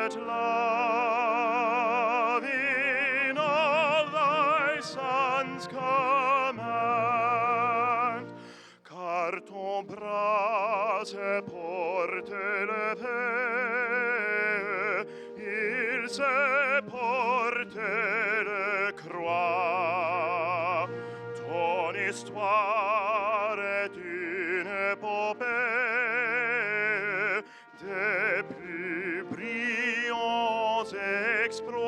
let love in all thy sons command, car ton bras porte le paix, il se porte le croix. Ton histoire est une épopée des plus brillants exploits.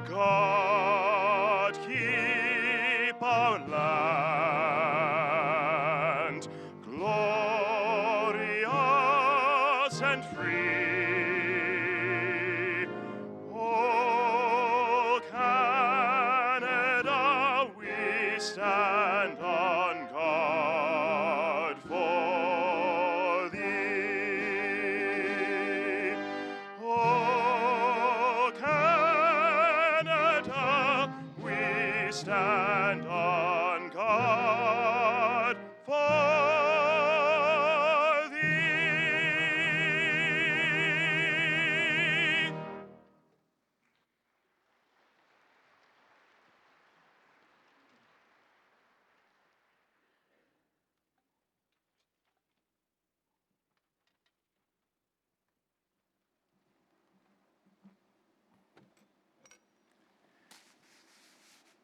God keep our land glorious and free. Oh, Canada, we stand on guard for thee. Oh, Canada, we stand on guard for thee.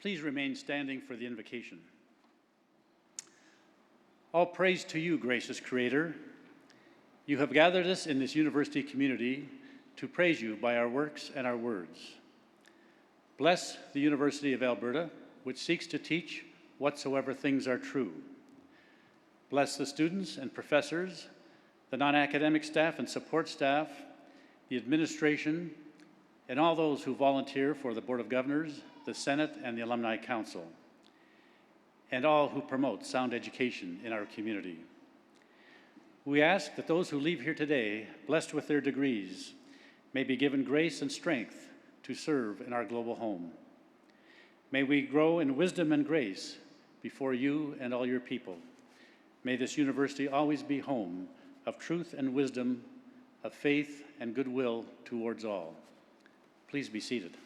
Please remain standing for the invocation. All praise to you, gracious Creator. You have gathered us in this university community to praise you by our works and our words. Bless the University of Alberta, which seeks to teach whatsoever things are true. Bless the students and professors, the non-academic staff and support staff, the administration, and all those who volunteer for the Board of Governors, the Senate, and the Alumni Council, and all who promote sound education in our community. We ask that those who leave here today, blessed with their degrees, may be given grace and strength to serve in our global home. May we grow in wisdom and grace before you and all your people. May this university always be home of truth and wisdom, of faith and goodwill towards all. Please be seated.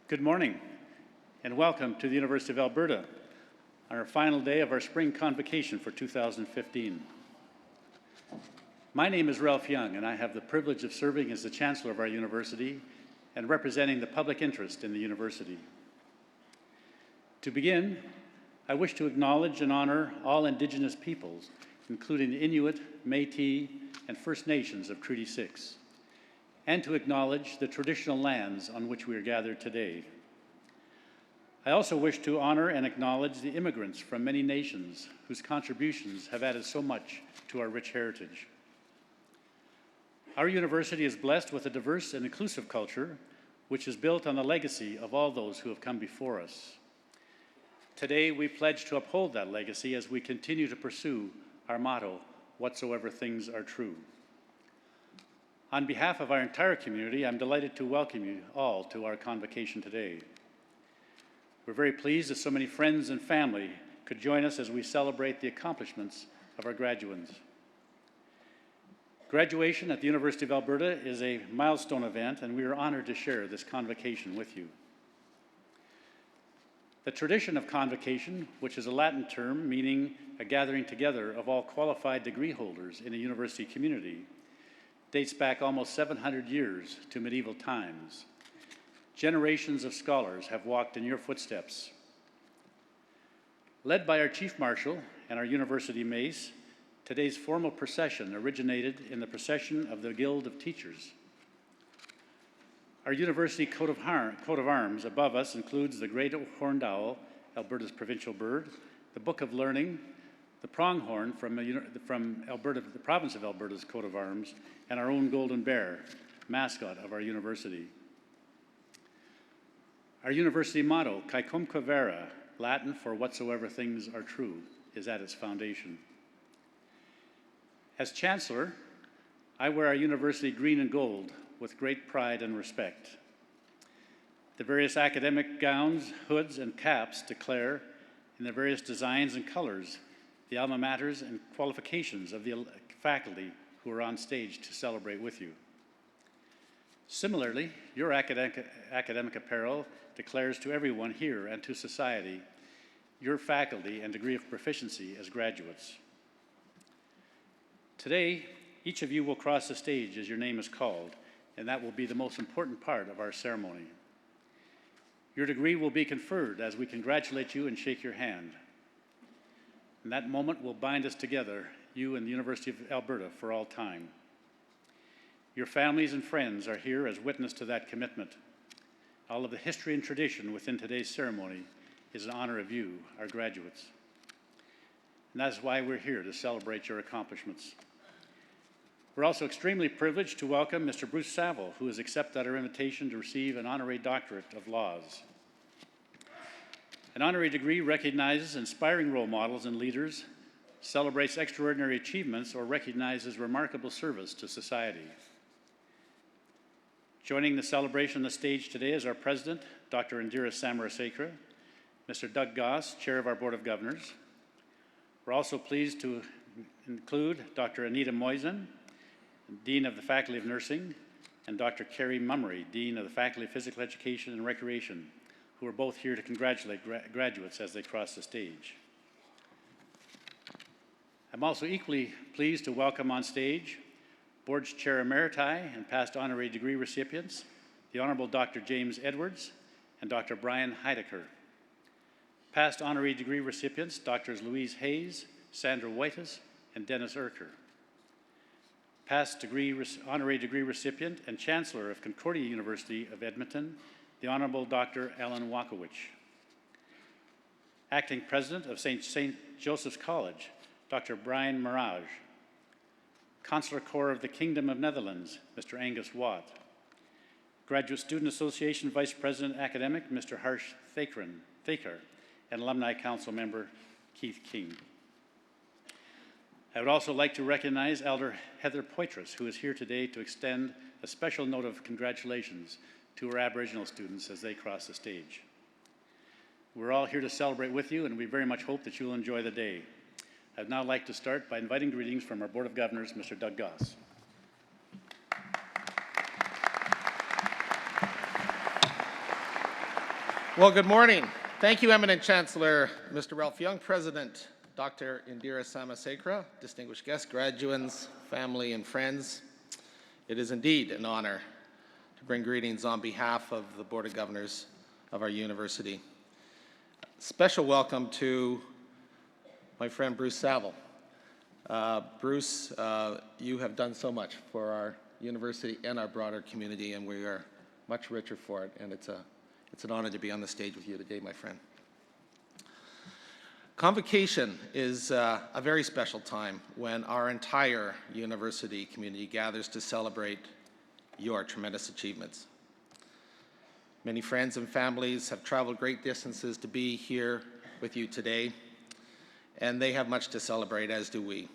Good morning, and welcome to the University of Alberta on our final day of our spring convocation for 2015. My name is Ralph Young, and I have the privilege of serving as the Chancellor of our university and representing the public interest in the university. To begin, I wish to acknowledge and honor all Indigenous peoples, including the Inuit, Métis, and First Nations of Treaty 6. And to acknowledge the traditional lands on which we are gathered today. I also wish to honor and acknowledge the immigrants from many nations whose contributions have added so much to our rich heritage. Our university is blessed with a diverse and inclusive culture, which is built on the legacy of all those who have come before us. Today, we pledge to uphold that legacy as we continue to pursue our motto, whatsoever things are true. On behalf of our entire community, I'm delighted to welcome you all to our convocation today. We're very pleased that so many friends and family could join us as we celebrate the accomplishments of our graduates. Graduation at the University of Alberta is a milestone event, and we are honored to share this convocation with you. The tradition of convocation, which is a Latin term meaning a gathering together of all qualified degree holders in a university community, dates back almost 700 years to medieval times. Generations of scholars have walked in your footsteps. Led by our Chief Marshal and our University Mace, today's formal procession originated in the procession of the Guild of Teachers. Our university coat of arms above us includes the great horned owl, Alberta's provincial bird, the Book of Learning, the pronghorn from Alberta, the province of Alberta's coat of arms, and our own golden bear, mascot of our university. Our university motto, Caecumque Vera, Latin for whatsoever things are true, is at its foundation. As Chancellor, I wear our university green and gold with great pride and respect. The various academic gowns, hoods, and caps declare, in their various designs and colors, the alma maters and qualifications of the faculty who are on stage to celebrate with you. Similarly, your academic apparel declares to everyone here and to society your faculty and degree of proficiency as graduates. Today, each of you will cross the stage as your name is called, and that will be the most important part of our ceremony. Your degree will be conferred as we congratulate you and shake your hand. And that moment will bind us together, you and the University of Alberta, for all time. Your families and friends are here as witness to that commitment. All of the history and tradition within today's ceremony is in honor of you, our graduates. And that's why we're here, to celebrate your accomplishments. We're also extremely privileged to welcome Mr. Bruce Savile, who has accepted our invitation to receive an honorary doctorate of laws. An honorary degree recognizes inspiring role models and leaders, celebrates extraordinary achievements, or recognizes remarkable service to society. Joining the celebration on the stage today is our President, Dr. Indira Samarasekera, Mr. Doug Goss, Chair of our Board of Governors. We're also pleased to include Dr. Anita Moisen, Dean of the Faculty of Nursing, and Dr. Carrie Mummery, Dean of the Faculty of Physical Education and Recreation, who are both here to congratulate graduates as they cross the stage. I'm also equally pleased to welcome on stage Board's Chair Emeriti and past honorary degree recipients, the Honorable Dr. James Edwards and Dr. Brian Heidecker. Past honorary degree recipients, Drs. Louise Hayes, Sandra Whitus, and Dennis Urker. Past honorary degree recipient and Chancellor of Concordia University of Edmonton, the Honorable Dr. Alan Wakowicz. Acting President of St. Joseph's College, Dr. Brian Mirage. Consular Corps of the Kingdom of Netherlands, Mr. Angus Watt. Graduate Student Association Vice President Academic, Mr. Harsh Thaker, and Alumni Council Member Keith King. I would also like to recognize Elder Heather Poitras, who is here today to extend a special note of congratulations to our Aboriginal students as they cross the stage. We're all here to celebrate with you, and we very much hope that you'll enjoy the day. I'd now like to start by inviting greetings from our Board of Governors, Mr. Doug Goss. Well, good morning. Thank you, Eminent Chancellor, Mr. Ralph Young, President, Dr. Indira Samarasekera, distinguished guests, graduates, family, and friends. It is indeed an honor to bring greetings on behalf of the Board of Governors of our university. Special welcome to my friend Bruce Savile. Bruce, you have done so much for our university and our broader community, and we are much richer for it, and it's an honor to be on the stage with you today, my friend. Convocation is a very special time when our entire university community gathers to celebrate your tremendous achievements. Many friends and families have traveled great distances to be here with you today, and they have much to celebrate, as do we.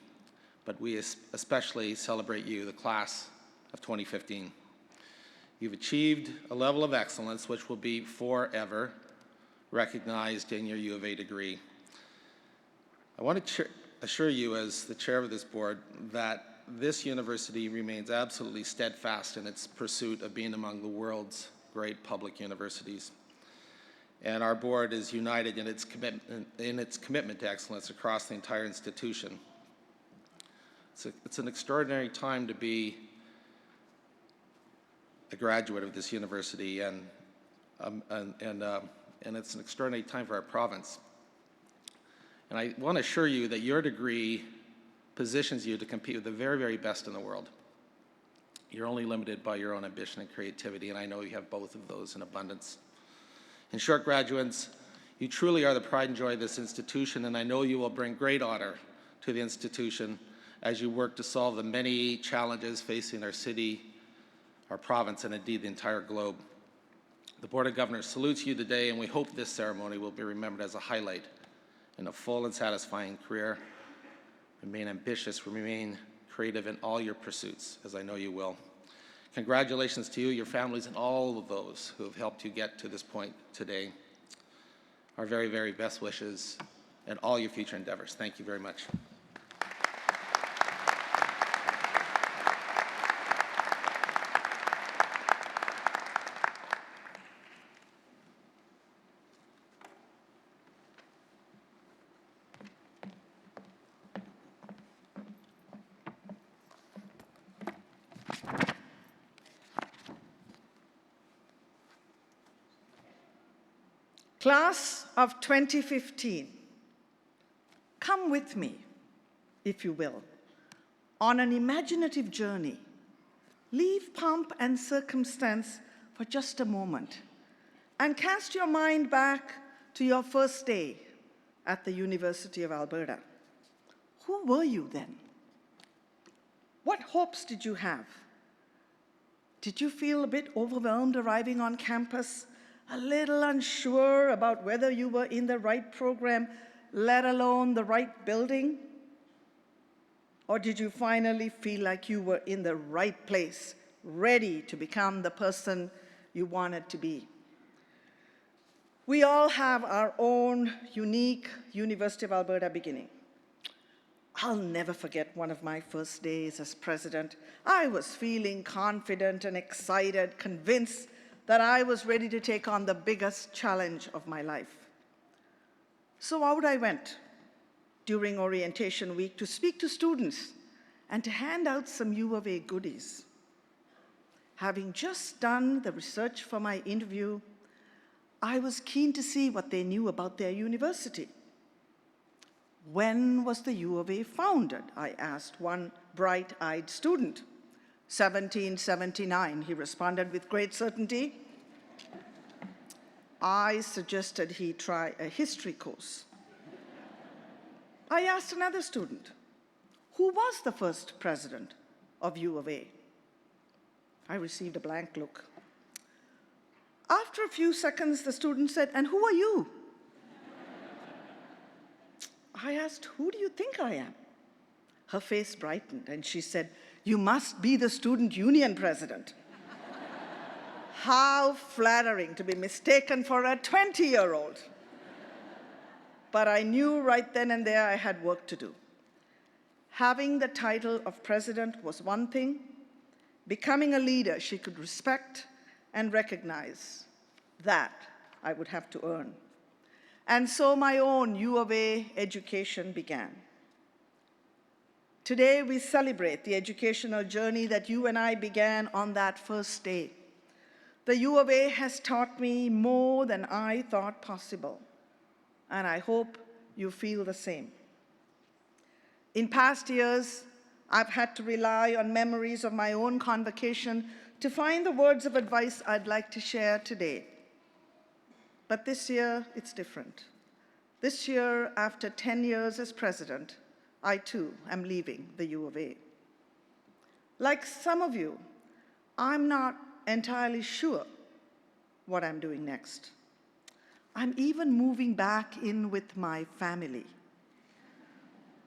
But we especially celebrate you, the class of 2015. You've achieved a level of excellence which will be forever recognized in your U of A degree. I want to assure you, as the chair of this board, that this university remains absolutely steadfast in its pursuit of being among the world's great public universities. And our board is united in its commitment to excellence across the entire institution. It's an extraordinary time to be a graduate of this university, and it's an extraordinary time for our province. And I want to assure you that your degree positions you to compete with the very, very best in the world. You're only limited by your own ambition and creativity, and I know you have both of those in abundance. In short, graduates, you truly are the pride and joy of this institution, and I know you will bring great honor to the institution as you work to solve the many challenges facing our city, our province, and indeed the entire globe. The Board of Governors salutes you today, and we hope this ceremony will be remembered as a highlight in a full and satisfying career. Remain ambitious, remain creative in all your pursuits, as I know you will. Congratulations to you, your families, and all of those who have helped you get to this point today. Our very, very best wishes and all your future endeavors. Thank you very much. Class of 2015, come with me, if you will, on an imaginative journey. Leave pomp and circumstance for just a moment and cast your mind back to your first day at the University of Alberta. Who were you then? What hopes did you have? Did you feel a bit overwhelmed arriving on campus? A little unsure about whether you were in the right program, let alone the right building? Or did you finally feel like you were in the right place, ready to become the person you wanted to be? We all have our own unique University of Alberta beginning. I'll never forget one of my first days as president. I was feeling confident and excited, convinced that I was ready to take on the biggest challenge of my life. So out I went during orientation week to speak to students and to hand out some U of A goodies. Having just done the research for my interview, I was keen to see what they knew about their university. When was the U of A founded? I asked one bright-eyed student. 1779, he responded with great certainty. I suggested he try a history course. I asked another student, who was the first president of U of A? I received a blank look. After a few seconds, the student said, and who are you? I asked, who do you think I am? Her face brightened and she said, you must be the student union president. How flattering to be mistaken for a 20-year-old. But I knew right then and there I had work to do. Having the title of president was one thing. Becoming a leader she could respect and recognize, that I would have to earn. And so my own U of A education began. Today we celebrate the educational journey that you and I began on that first day. The U of A has taught me more than I thought possible, and I hope you feel the same. In past years, I've had to rely on memories of my own convocation to find the words of advice I'd like to share today. But this year, it's different. This year, after 10 years as president, I too am leaving the U of A. Like some of you, I'm not entirely sure what I'm doing next. I'm even moving back in with my family.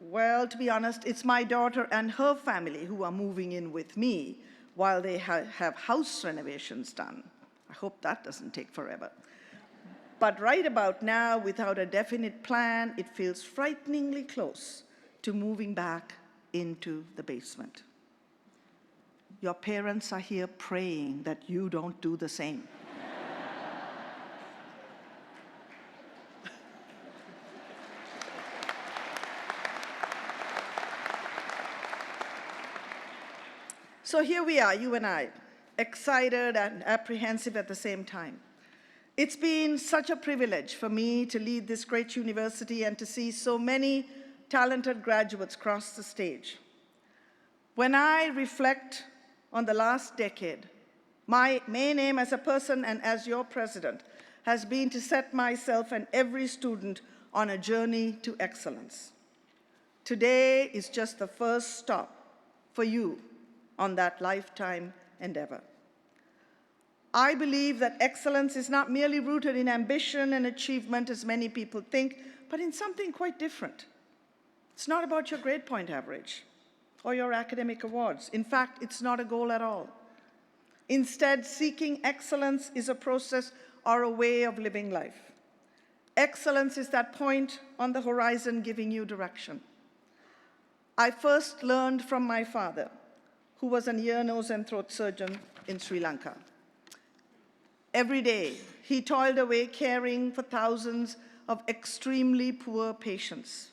Well, to be honest, it's my daughter and her family who are moving in with me while they have house renovations done. I hope that doesn't take forever. But right about now, without a definite plan, it feels frighteningly close to moving back into the basement. Your parents are here praying that you don't do the same. So here we are, you and I, excited and apprehensive at the same time. It's been such a privilege for me to lead this great university and to see so many talented graduates cross the stage. When I reflect on the last decade, my main aim as a person and as your president has been to set myself and every student on a journey to excellence. Today is just the first stop for you on that lifetime endeavor. I believe that excellence is not merely rooted in ambition and achievement, as many people think, but in something quite different. It's not about your grade point average or your academic awards. In fact, it's not a goal at all. Instead, seeking excellence is a process or a way of living life. Excellence is that point on the horizon giving you direction. I first learned from my father, who was an ear, nose, and throat surgeon in Sri Lanka. Every day, he toiled away caring for thousands of extremely poor patients.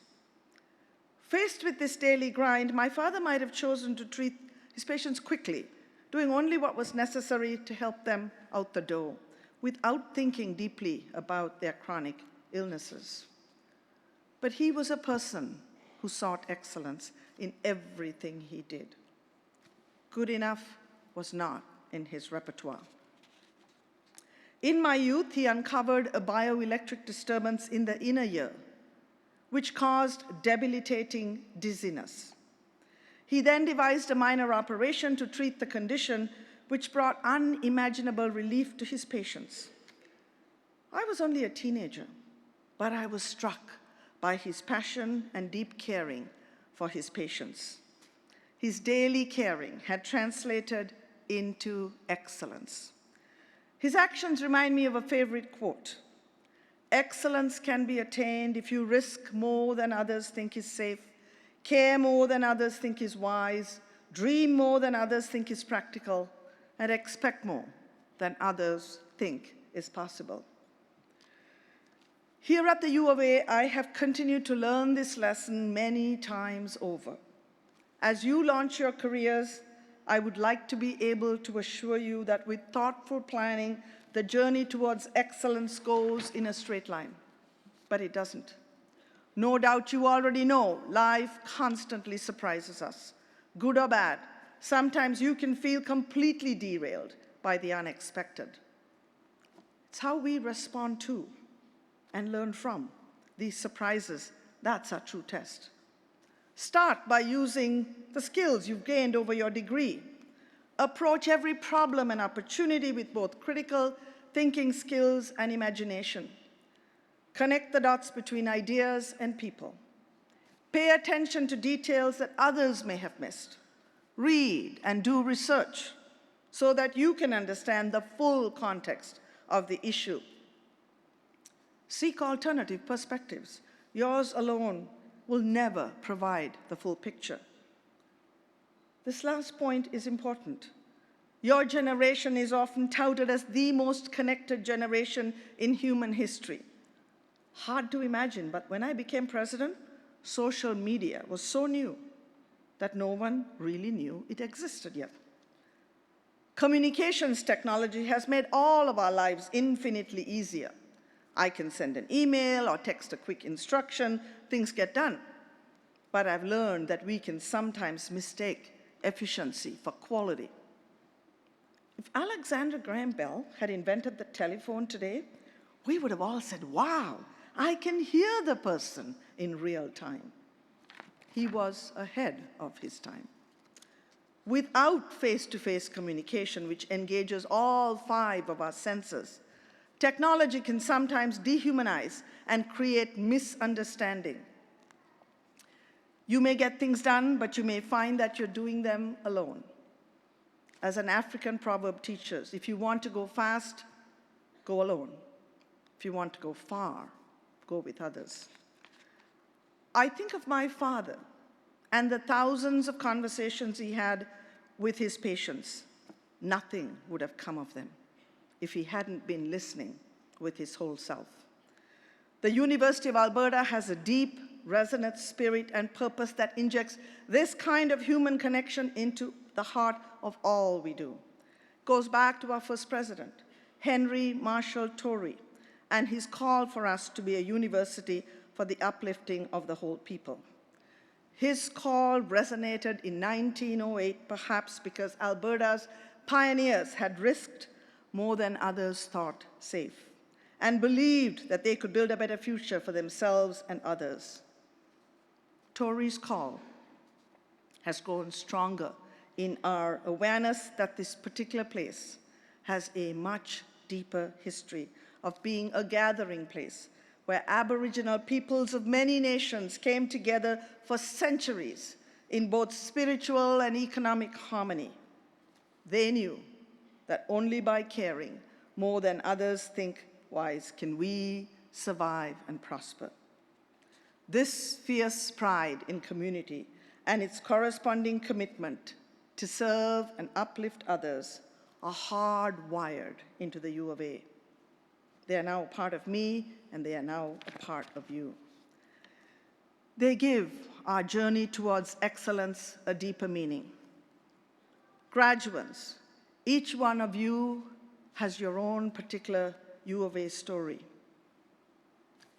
Faced with this daily grind, my father might have chosen to treat his patients quickly, doing only what was necessary to help them out the door, without thinking deeply about their chronic illnesses. But he was a person who sought excellence in everything he did. Good enough was not in his repertoire. In my youth, he uncovered a bioelectric disturbance in the inner ear, which caused debilitating dizziness. He then devised a minor operation to treat the condition, which brought unimaginable relief to his patients. I was only a teenager, but I was struck by his passion and deep caring for his patients. His daily caring had translated into excellence. His actions remind me of a favorite quote: "Excellence can be attained if you risk more than others think is safe, care more than others think is wise, dream more than others think is practical, and expect more than others think is possible." Here at the U of A, I have continued to learn this lesson many times over. As you launch your careers, I would like to be able to assure you that with thoughtful planning, the journey towards excellence goes in a straight line. But it doesn't. No doubt you already know life constantly surprises us, good or bad. Sometimes you can feel completely derailed by the unexpected. It's how we respond to and learn from these surprises that's our true test. Start by using the skills you've gained over your degree. Approach every problem and opportunity with both critical thinking skills and imagination. Connect the dots between ideas and people. Pay attention to details that others may have missed. Read and do research so that you can understand the full context of the issue. Seek alternative perspectives. Yours alone will never provide the full picture. This last point is important. Your generation is often touted as the most connected generation in human history. Hard to imagine, but when I became president, social media was so new that no one really knew it existed yet. Communications technology has made all of our lives infinitely easier. I can send an email or text a quick instruction, things get done. But I've learned that we can sometimes mistake efficiency for quality. If Alexander Graham Bell had invented the telephone today, we would have all said, "Wow, I can hear the person in real time." He was ahead of his time. Without face-to-face communication, which engages all 5 of our senses, technology can sometimes dehumanize and create misunderstanding. You may get things done, but you may find that you're doing them alone. As an African proverb teaches, if you want to go fast, go alone. If you want to go far, go with others. I think of my father and the thousands of conversations he had with his patients. Nothing would have come of them if he hadn't been listening with his whole self. The University of Alberta has a deep, resonant spirit and purpose that injects this kind of human connection into the heart of all we do. It goes back to our first president, Henry Marshall Tory, and his call for us to be a university for the uplifting of the whole people. His call resonated in 1908, perhaps because Alberta's pioneers had risked more than others thought safe, and believed that they could build a better future for themselves and others. Tory's call has grown stronger in our awareness that this particular place has a much deeper history of being a gathering place where Aboriginal peoples of many nations came together for centuries in both spiritual and economic harmony. They knew that only by caring more than others think wise can we survive and prosper. This fierce pride in community and its corresponding commitment to serve and uplift others are hardwired into the U of A. They are now a part of me, and they are now a part of you. They give our journey towards excellence a deeper meaning. Graduates, each one of you has your own particular U of A story.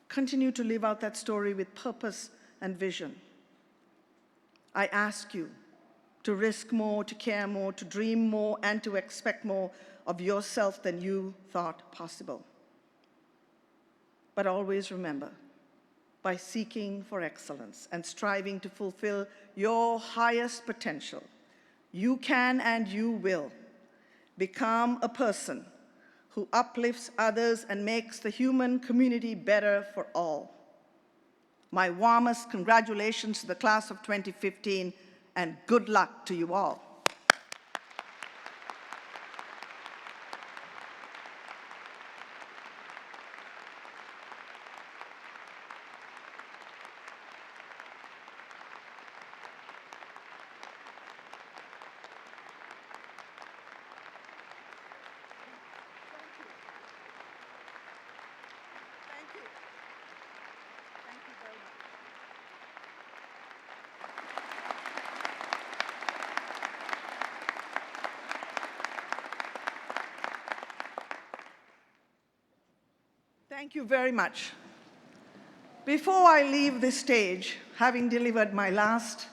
Continue to live out that story with purpose and vision. I ask you to risk more, to care more, to dream more, and to expect more of yourself than you thought possible. But always remember, by seeking for excellence and striving to fulfill your highest potential, you can and you will become a person who uplifts others and makes the human community better for all. My warmest congratulations to the class of 2015, and good luck to you all. Thank you very much. Before I leave this stage, having delivered my last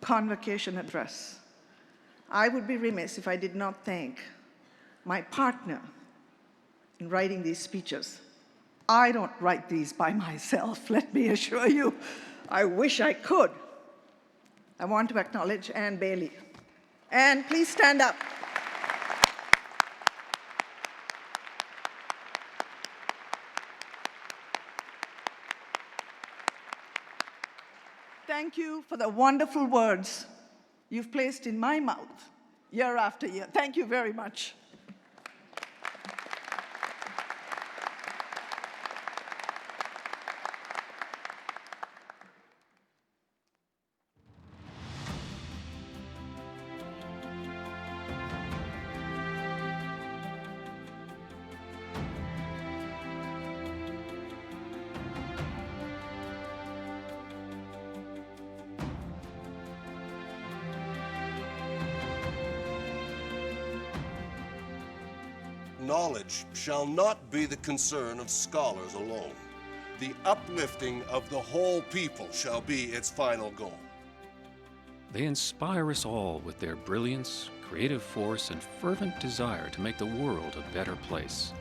convocation address, I would be remiss if I did not thank my partner in writing these speeches. I don't write these by myself, let me assure you. I wish I could. I want to acknowledge Anne Bailey. Anne, please stand up. Thank you for the wonderful words you've placed in my mouth year after year. Thank you very much. Knowledge shall not be the concern of scholars alone. The uplifting of the whole people shall be its final goal. They inspire us all with their brilliance, creative force, and fervent desire to make the world a better place.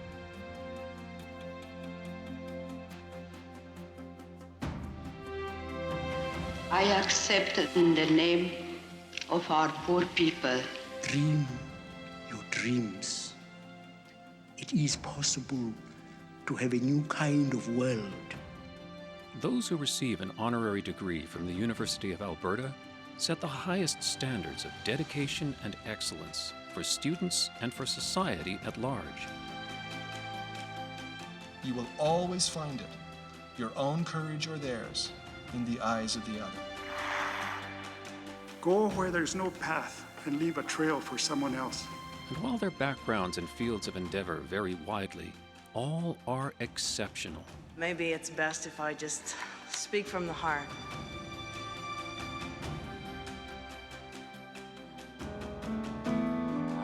I accept in the name of our poor people. Dream your dreams. It is possible to have a new kind of world. Those who receive an honorary degree from the University of Alberta set the highest standards of dedication and excellence for students and for society at large. You will always find it, your own courage or theirs, in the eyes of the other. Go where there's no path and leave a trail for someone else. And while their backgrounds and fields of endeavor vary widely, all are exceptional. Maybe it's best if I just speak from the heart.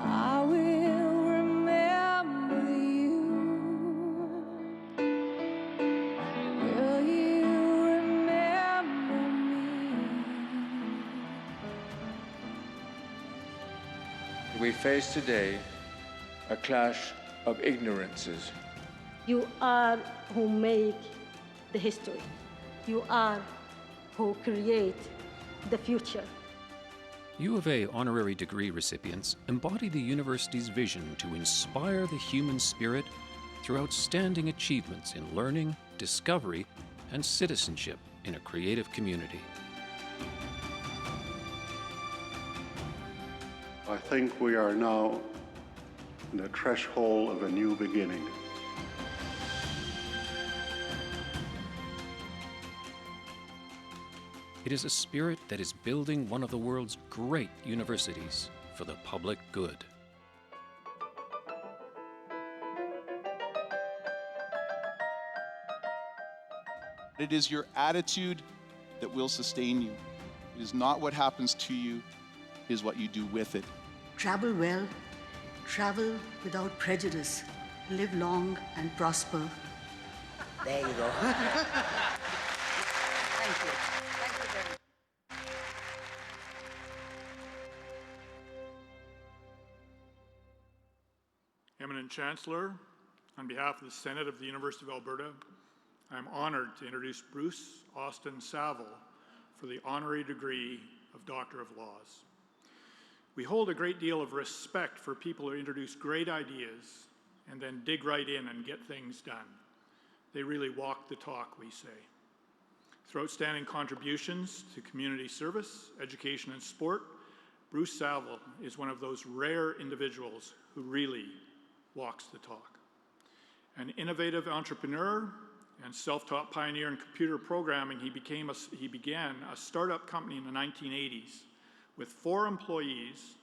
I will remember you. Will you remember me? We face today a clash of ignorances. You are who make the history. You are who create the future. U of A honorary degree recipients embody the university's vision to inspire the human spirit through outstanding achievements in learning, discovery, and citizenship in a creative community. I think we are now in the threshold of a new beginning. It is a spirit that is building one of the world's great universities for the public good. It is your attitude that will sustain you. It is not what happens to you, it is what you do with it. Travel well, travel without prejudice, live long and prosper. There you go. Thank you. Thank you very much. Eminent Chancellor, on behalf of the Senate of the University of Alberta, I am honored to introduce Bruce Austin Savile for the honorary degree of Doctor of Laws. We hold a great deal of respect for people who introduce great ideas and then dig right in and get things done. They really walk the talk, we say. Through outstanding contributions to community service, education, and sport, Bruce Savile is one of those rare individuals who really walks the talk. An innovative entrepreneur and self-taught pioneer in computer programming, he began a startup company in the 1980s with 4 employees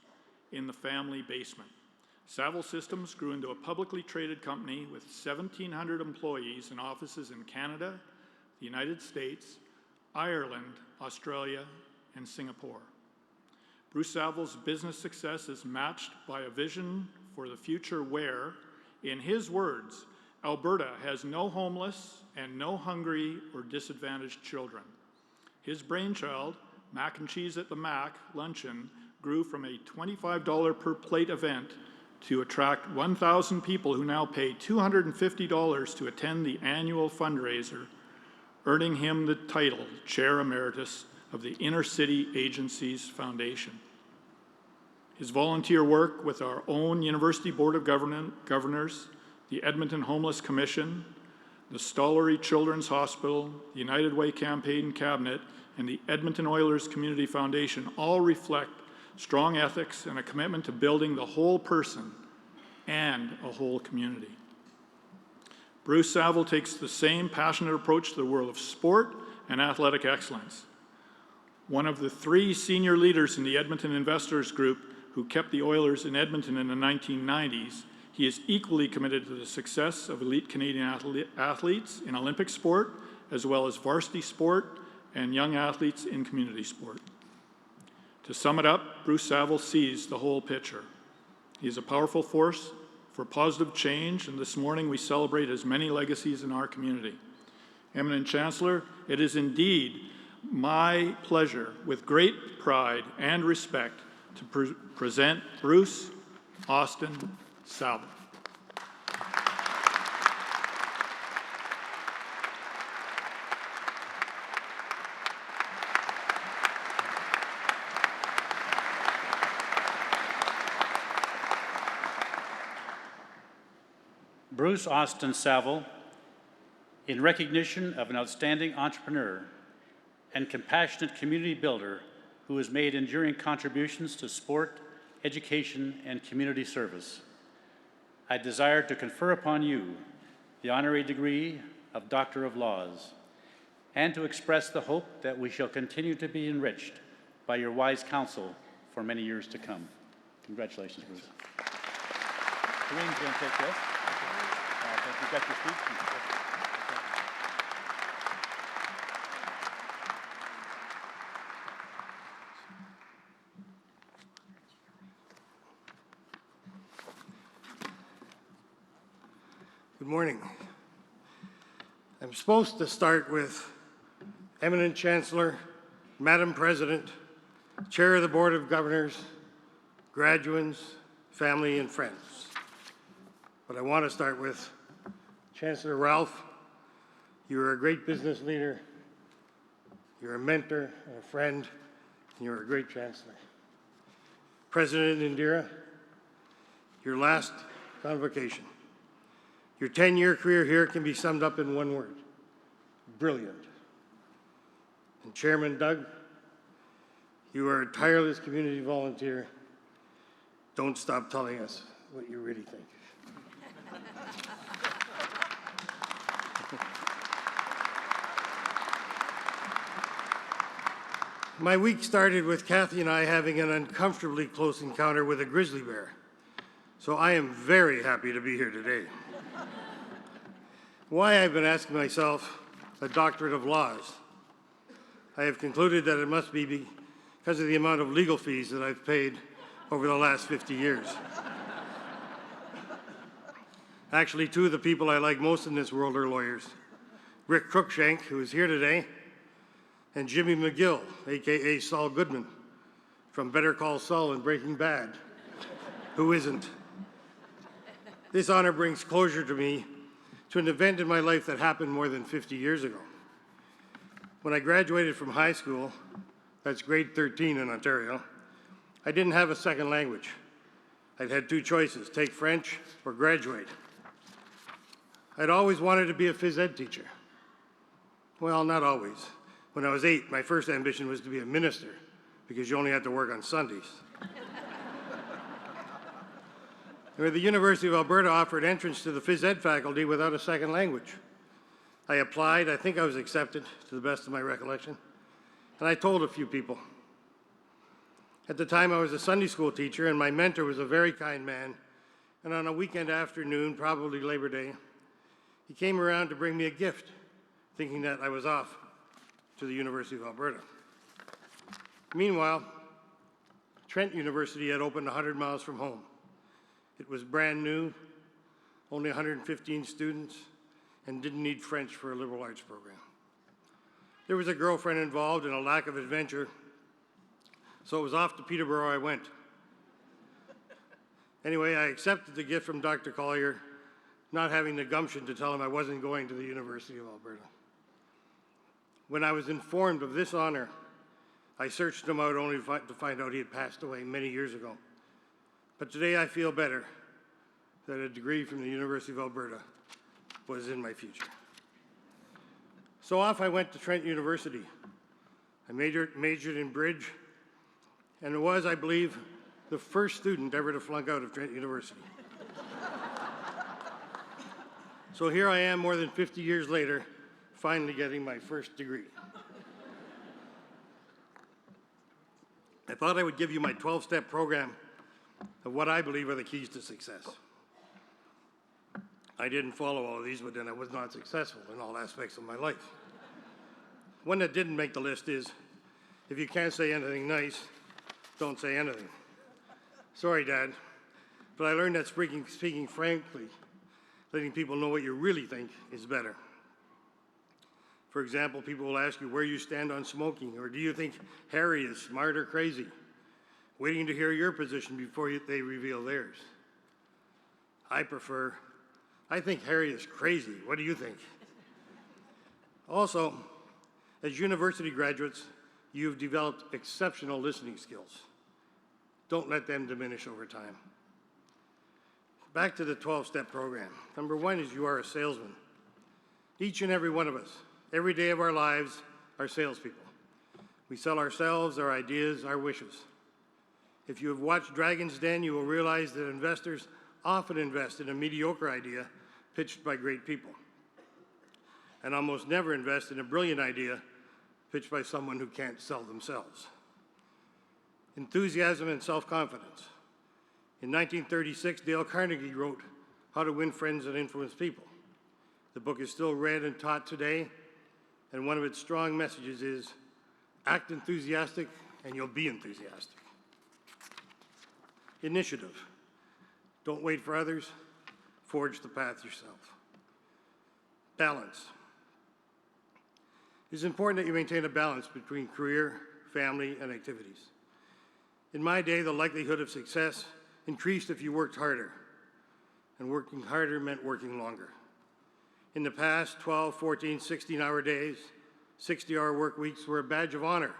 in the family basement. Savile Systems grew into a publicly traded company with 1,700 employees in offices in Canada, the United States, Ireland, Australia, and Singapore. Bruce Savile's business success is matched by a vision for the future where, in his words, Alberta has no homeless and no hungry or disadvantaged children. His brainchild, Mac and Cheese at the Mac luncheon, grew from a $25 per plate event to attract 1,000 people who now pay $250 to attend the annual fundraiser, earning him the title Chair Emeritus of the Inner City Agencies Foundation. His volunteer work with our own University Board of Governors, the Edmonton Homeless Commission, the Stollery Children's Hospital, the United Way Campaign Cabinet, and the Edmonton Oilers Community Foundation all reflect strong ethics and a commitment to building the whole person and a whole community. Bruce Savile takes the same passionate approach to the world of sport and athletic excellence. One of the 3 senior leaders in the Edmonton Investors Group who kept the Oilers in Edmonton in the 1990s, he is equally committed to the success of elite Canadian athletes in Olympic sport, as well as varsity sport and young athletes in community sport. To sum it up, Bruce Savile sees the whole picture. He is a powerful force for positive change, and this morning we celebrate his many legacies in our community. Eminent Chancellor, it is indeed my pleasure, with great pride and respect, to present Bruce Austin Savile. Bruce Austin Savile, in recognition of an outstanding entrepreneur and compassionate community builder who has made enduring contributions to sport, education, and community service, I desire to confer upon you the honorary degree of Doctor of Laws and to express the hope that we shall continue to be enriched by your wise counsel for many years to come. Congratulations, Bruce. Kareem's going to take this. You've got your speech. Good morning. I'm supposed to start with Eminent Chancellor, Madam President, Chair of the Board of Governors, graduates, family, and friends. But I want to start with Chancellor Ralph. You're a great business leader, you're a mentor, and a friend, and you're a great chancellor. President Indira, your last convocation. Your 10-year career here can be summed up in one word: brilliant. And Chairman Doug, you are a tireless community volunteer. Don't stop telling us what you really think. My week started with Kathy and I having an uncomfortably close encounter with a grizzly bear. So I am very happy to be here today. Why, I've been asking myself, a doctorate of laws. I have concluded that it must be because of the amount of legal fees that I've paid over the last 50 years. Actually, two of the people I like most in this world are lawyers. Rick Cruikshank, who is here today, and Jimmy McGill, AKA Saul Goodman, from Better Call Saul and Breaking Bad. Who isn't? This honor brings closure to me to an event in my life that happened more than 50 years ago. When I graduated from high school, that's grade 13 in Ontario, I didn't have a second language. I'd had two choices: take French or graduate. I'd always wanted to be a phys ed teacher. Well, not always. When I was 8, my first ambition was to be a minister, because you only had to work on Sundays. The University of Alberta offered entrance to the phys ed faculty without a second language. I applied. I think I was accepted, to the best of my recollection, and I told a few people. At the time, I was a Sunday school teacher, and my mentor was a very kind man, and on a weekend afternoon, probably Labor Day, he came around to bring me a gift, thinking that I was off to the University of Alberta. Meanwhile, Trent University had opened 100 miles from home. It was brand new, only 115 students, and didn't need French for a liberal arts program. There was a girlfriend involved and a lack of adventure, so it was off to Peterborough I went. Anyway, I accepted the gift from Dr. Collier, not having the gumption to tell him I wasn't going to the University of Alberta. When I was informed of this honor, I searched him out only to find out he had passed away many years ago. But today I feel better that a degree from the University of Alberta was in my future. So off I went to Trent University. I majored in bridge, and was, I believe, the first student ever to flunk out of Trent University. So here I am more than 50 years later, finally getting my first degree. I thought I would give you my 12-step program of what I believe are the keys to success. I didn't follow all of these, but then I was not successful in all aspects of my life. One that didn't make the list is, if you can't say anything nice, don't say anything. Sorry, Dad, but I learned that speaking frankly, letting people know what you really think, is better. For example, people will ask you where you stand on smoking, or do you think Harry is smart or crazy? Waiting to hear your position before they reveal theirs. I think Harry is crazy. What do you think? Also, as university graduates, you've developed exceptional listening skills. Don't let them diminish over time. Back to the 12-step program. Number one is you are a salesman. Each and every one of us, every day of our lives, are salespeople. We sell ourselves, our ideas, our wishes. If you have watched Dragon's Den, you will realize that investors often invest in a mediocre idea pitched by great people, and almost never invest in a brilliant idea pitched by someone who can't sell themselves. Enthusiasm and self-confidence. In 1936, Dale Carnegie wrote How to Win Friends and Influence People. The book is still read and taught today, and one of its strong messages is, act enthusiastic and you'll be enthusiastic. Initiative. Don't wait for others, forge the path yourself. Balance. It is important that you maintain a balance between career, family, and activities. In my day, the likelihood of success increased if you worked harder, and working harder meant working longer. In the past, 12, 14, 16-hour days, 60-hour work weeks were a badge of honor,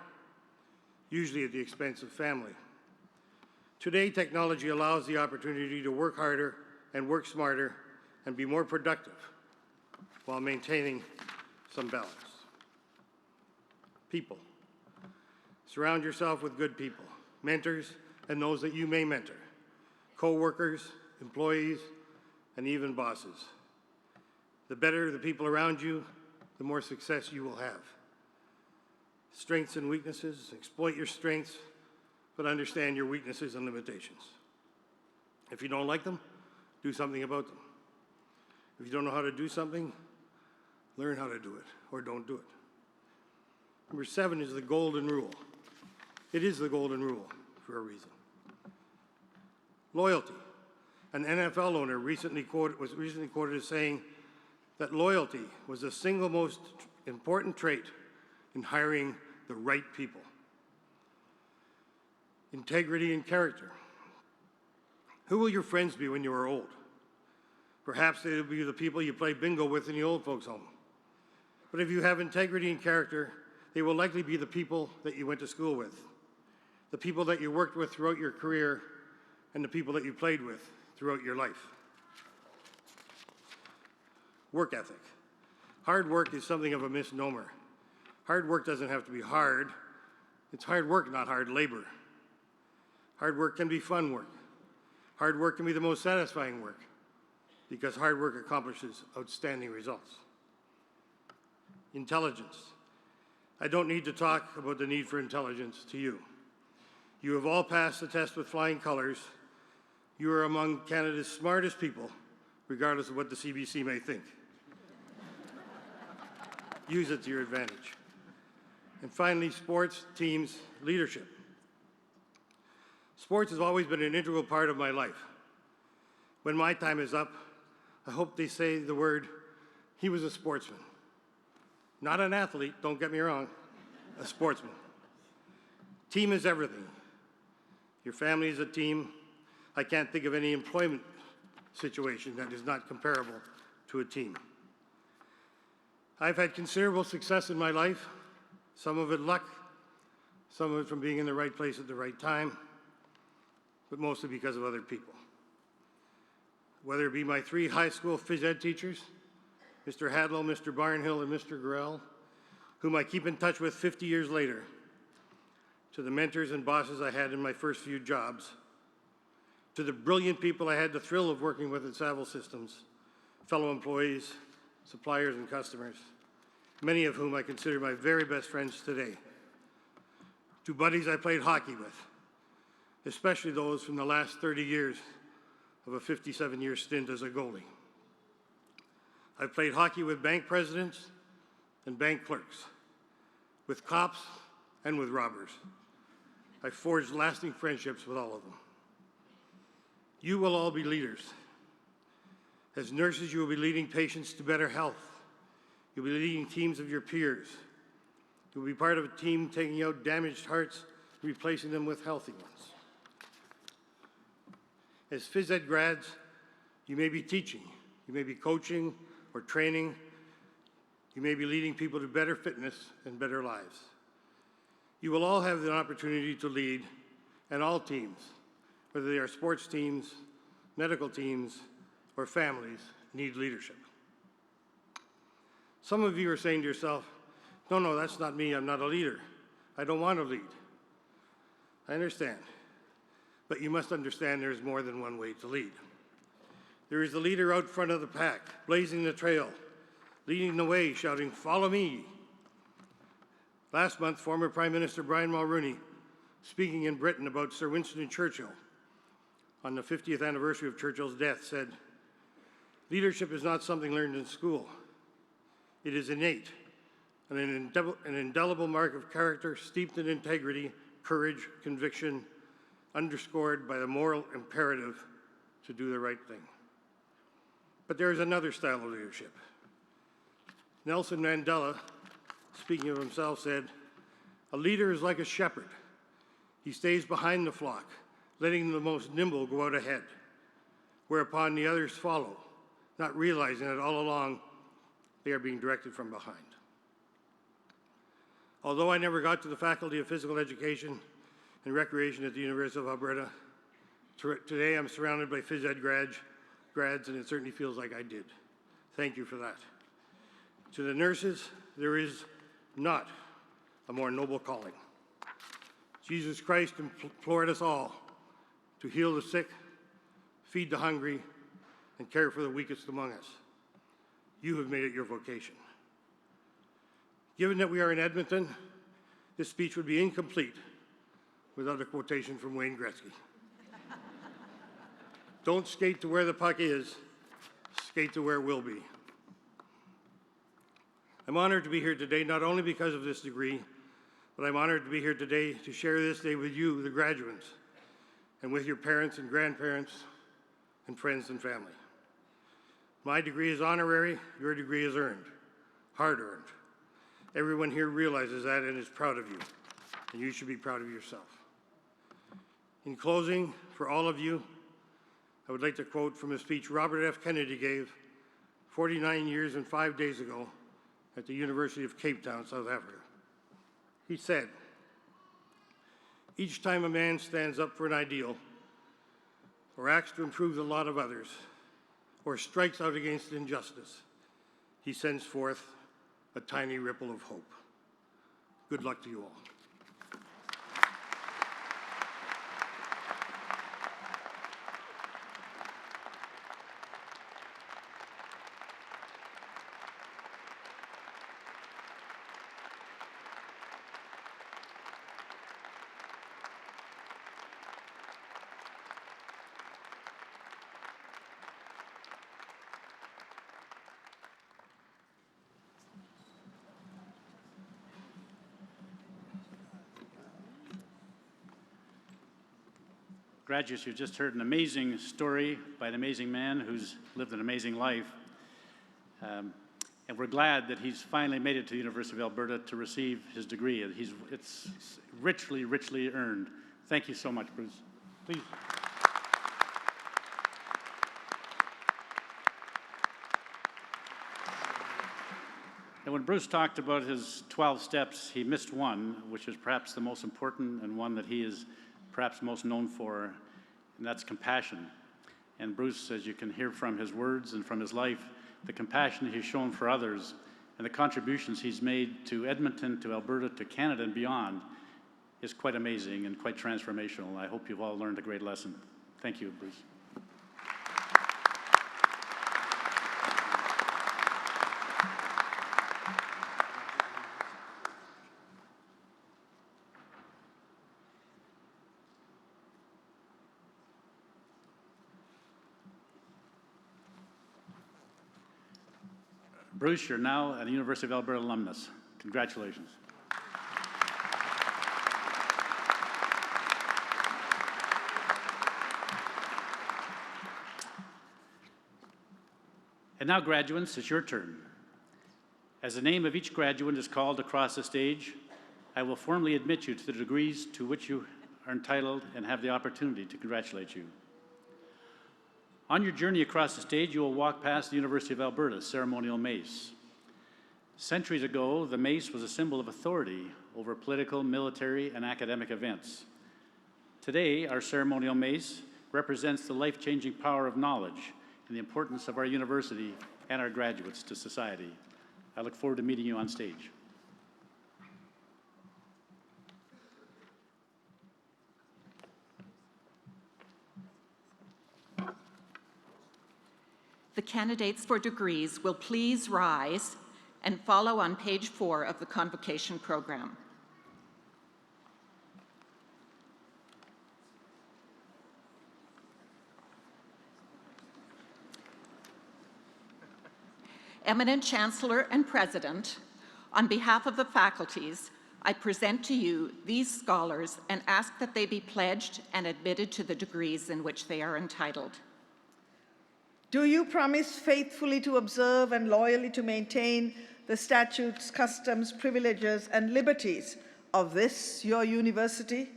usually at the expense of family. Today, technology allows the opportunity to work harder and work smarter and be more productive while maintaining some balance. People. Surround yourself with good people, mentors, and those that you may mentor, co-workers, employees, and even bosses. The better the people around you, the more success you will have. Strengths and weaknesses, exploit your strengths, but understand your weaknesses and limitations. If you don't like them, do something about them. If you don't know how to do something, learn how to do it, or don't do it. Number 7 is the golden rule. It is the golden rule for a reason. Loyalty. An NFL owner was recently quoted as saying that loyalty was the single most important trait in hiring the right people. Integrity and character. Who will your friends be when you are old? Perhaps they will be the people you play bingo with in the old folks' home. But if you have integrity and character, they will likely be the people that you went to school with, the people that you worked with throughout your career, and the people that you played with throughout your life. Work ethic. Hard work is something of a misnomer. Hard work doesn't have to be hard. It's hard work, not hard labor. Hard work can be fun work. Hard work can be the most satisfying work because hard work accomplishes outstanding results. Intelligence. I don't need to talk about the need for intelligence to you. You have all passed the test with flying colors. You are among Canada's smartest people, regardless of what the CBC may think. Use it to your advantage. And finally, sports, teams, leadership. Sports has always been an integral part of my life. When my time is up, I hope they say the word, he was a sportsman. Not an athlete, don't get me wrong, a sportsman. Team is everything. Your family is a team. I can't think of any employment situation that is not comparable to a team. I've had considerable success in my life, some of it luck, some of it from being in the right place at the right time, but mostly because of other people. Whether it be my 3 high school phys ed teachers, Mr. Hadlow, Mr. Barnhill, and Mr. Gorell, whom I keep in touch with 50 years later, to the mentors and bosses I had in my first few jobs, to the brilliant people I had the thrill of working with at Savile Systems, fellow employees, suppliers, and customers, many of whom I consider my very best friends today, to buddies I played hockey with, especially those from the last 30 years of a 57-year stint as a goalie. I've played hockey with bank presidents and bank clerks, with cops and with robbers. I've forged lasting friendships with all of them. You will all be leaders. As nurses, you will be leading patients to better health. You'll be leading teams of your peers. You'll be part of a team taking out damaged hearts and replacing them with healthy ones. As Phys Ed Grads, you may be teaching, you may be coaching or training, you may be leading people to better fitness and better lives. You will all have the opportunity to lead, and all teams, whether they are sports teams, medical teams, or families, need leadership. Some of you are saying to yourself, no, that's not me, I'm not a leader. I don't want to lead. I understand. But you must understand there is more than one way to lead. There is the leader out front of the pack, blazing the trail, leading the way, shouting, "Follow me." Last month, former Prime Minister Brian Mulroney, speaking in Britain about Sir Winston Churchill on the 50th anniversary of Churchill's death, said, "Leadership is not something learned in school. It is innate, and an indelible mark of character steeped in integrity, courage, conviction, underscored by the moral imperative to do the right thing." But there is another style of leadership. Nelson Mandela, speaking of himself, said, "A leader is like a shepherd. He stays behind the flock, letting the most nimble go out ahead, whereupon the others follow, not realizing that all along they are being directed from behind." Although I never got to the Faculty of Physical Education and Recreation at the University of Alberta, Today I'm surrounded by Phys Ed grads, and it certainly feels like I did. Thank you for that. To the nurses, there is not a more noble calling. Jesus Christ implored us all to heal the sick, feed the hungry, and care for the weakest among us. You have made it your vocation. Given that we are in Edmonton, this speech would be incomplete without a quotation from Wayne Gretzky. Don't skate to where the puck is, skate to where it will be. I'm honored to be here today, not only because of this degree, but I'm honored to be here today to share this day with you, the graduates, and with your parents and grandparents and friends and family. My degree is honorary, your degree is earned, hard earned. Everyone here realizes that and is proud of you, and you should be proud of yourself. In closing, for all of you, I would like to quote from a speech Robert F. Kennedy gave 49 years and 5 days ago at the University of Cape Town, South Africa. He said, "Each time a man stands up for an ideal, or acts to improve the lot of others, or strikes out against injustice, he sends forth a tiny ripple of hope." Good luck to you all. Graduates, you just heard an amazing story by an amazing man who's lived an amazing life. And we're glad that he's finally made it to the University of Alberta to receive his degree. It's richly, richly earned. Thank you so much, Bruce. Please. And when Bruce talked about his 12 steps, he missed one, which is perhaps the most important and one that he is perhaps most known for, and that's compassion. And Bruce, as you can hear from his words and from his life, the compassion he's shown for others and the contributions he's made to Edmonton, to Alberta, to Canada and beyond is quite amazing and quite transformational. I hope you've all learned a great lesson. Thank you, Bruce. Bruce, you're now a University of Alberta alumnus. Congratulations. And now, graduates, it's your turn. As the name of each graduate is called across the stage, I will formally admit you to the degrees to which you are entitled and have the opportunity to congratulate you. On your journey across the stage, you will walk past the University of Alberta's ceremonial mace. Centuries ago, the mace was a symbol of authority over political, military, and academic events. Today, our ceremonial mace represents the life-changing power of knowledge and the importance of our university and our graduates to society. I look forward to meeting you on stage. The candidates for degrees will please rise and follow on page 4 of the Convocation program. Eminent Chancellor and President, on behalf of the faculties, I present to you these scholars and ask that they be pledged and admitted to the degrees in which they are entitled. Do you promise faithfully to observe and loyally to maintain the statutes, customs, privileges, and liberties of this, your university?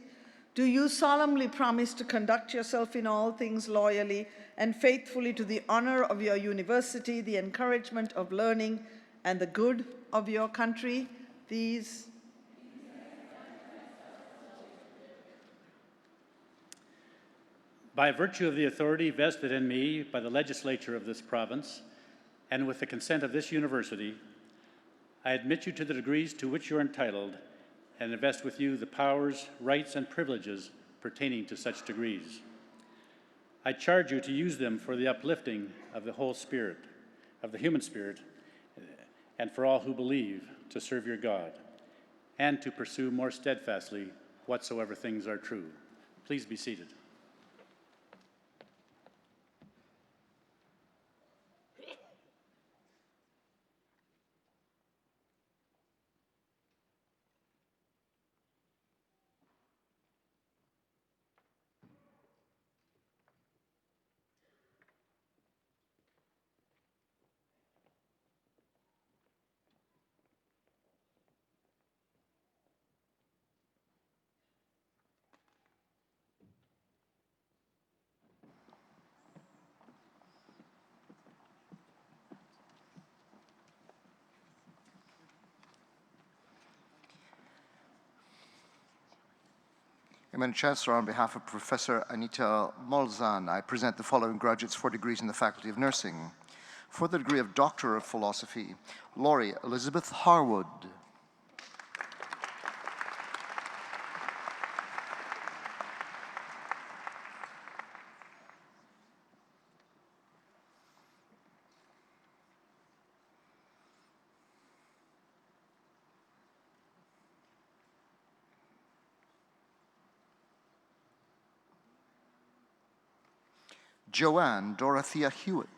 Do you solemnly promise to conduct yourself in all things loyally and faithfully to the honor of your university, the encouragement of learning, and the good of your country? These. By virtue of the authority vested in me by the legislature of this province, and with the consent of this university, I admit you to the degrees to which you are entitled and invest with you the powers, rights, and privileges pertaining to such degrees. I charge you to use them for the uplifting of the whole spirit, of the human spirit, and for all who believe to serve your God, and to pursue more steadfastly whatsoever things are true. Please be seated. Eminent Chancellor, on behalf of Professor Anita Molzan, I present the following graduates for degrees in the Faculty of Nursing. For the degree of Doctor of Philosophy, Laurie Elizabeth Harwood. Joanne Dorothea Hewitt.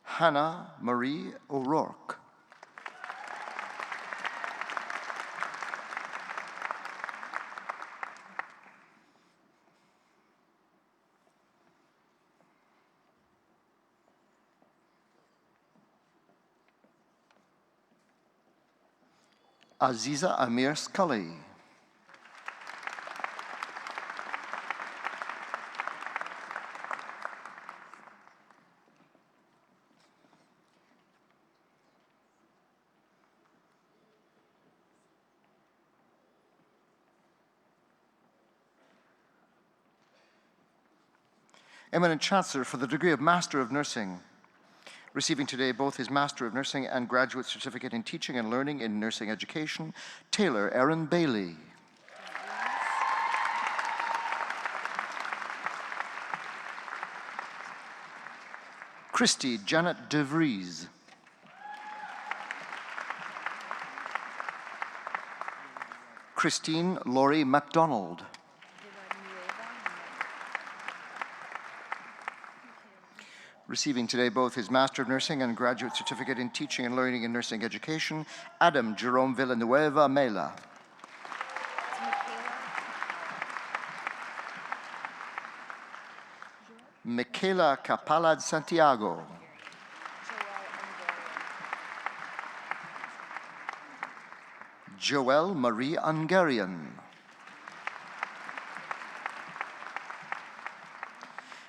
Hannah Marie O'Rourke. Aziza Amir Scully. Eminent Chancellor, for the degree of Master of Nursing, receiving today both his Master of Nursing and Graduate Certificate in Teaching and Learning in Nursing Education, Taylor Erin Bailey. Christy Janet DeVries. Christine Laurie MacDonald. Receiving today both his Master of Nursing and Graduate Certificate in Teaching and Learning in Nursing Education, Adam Jerome Villanueva Mela. Michaela Capalad Santiago. Joelle Marie Ungarian.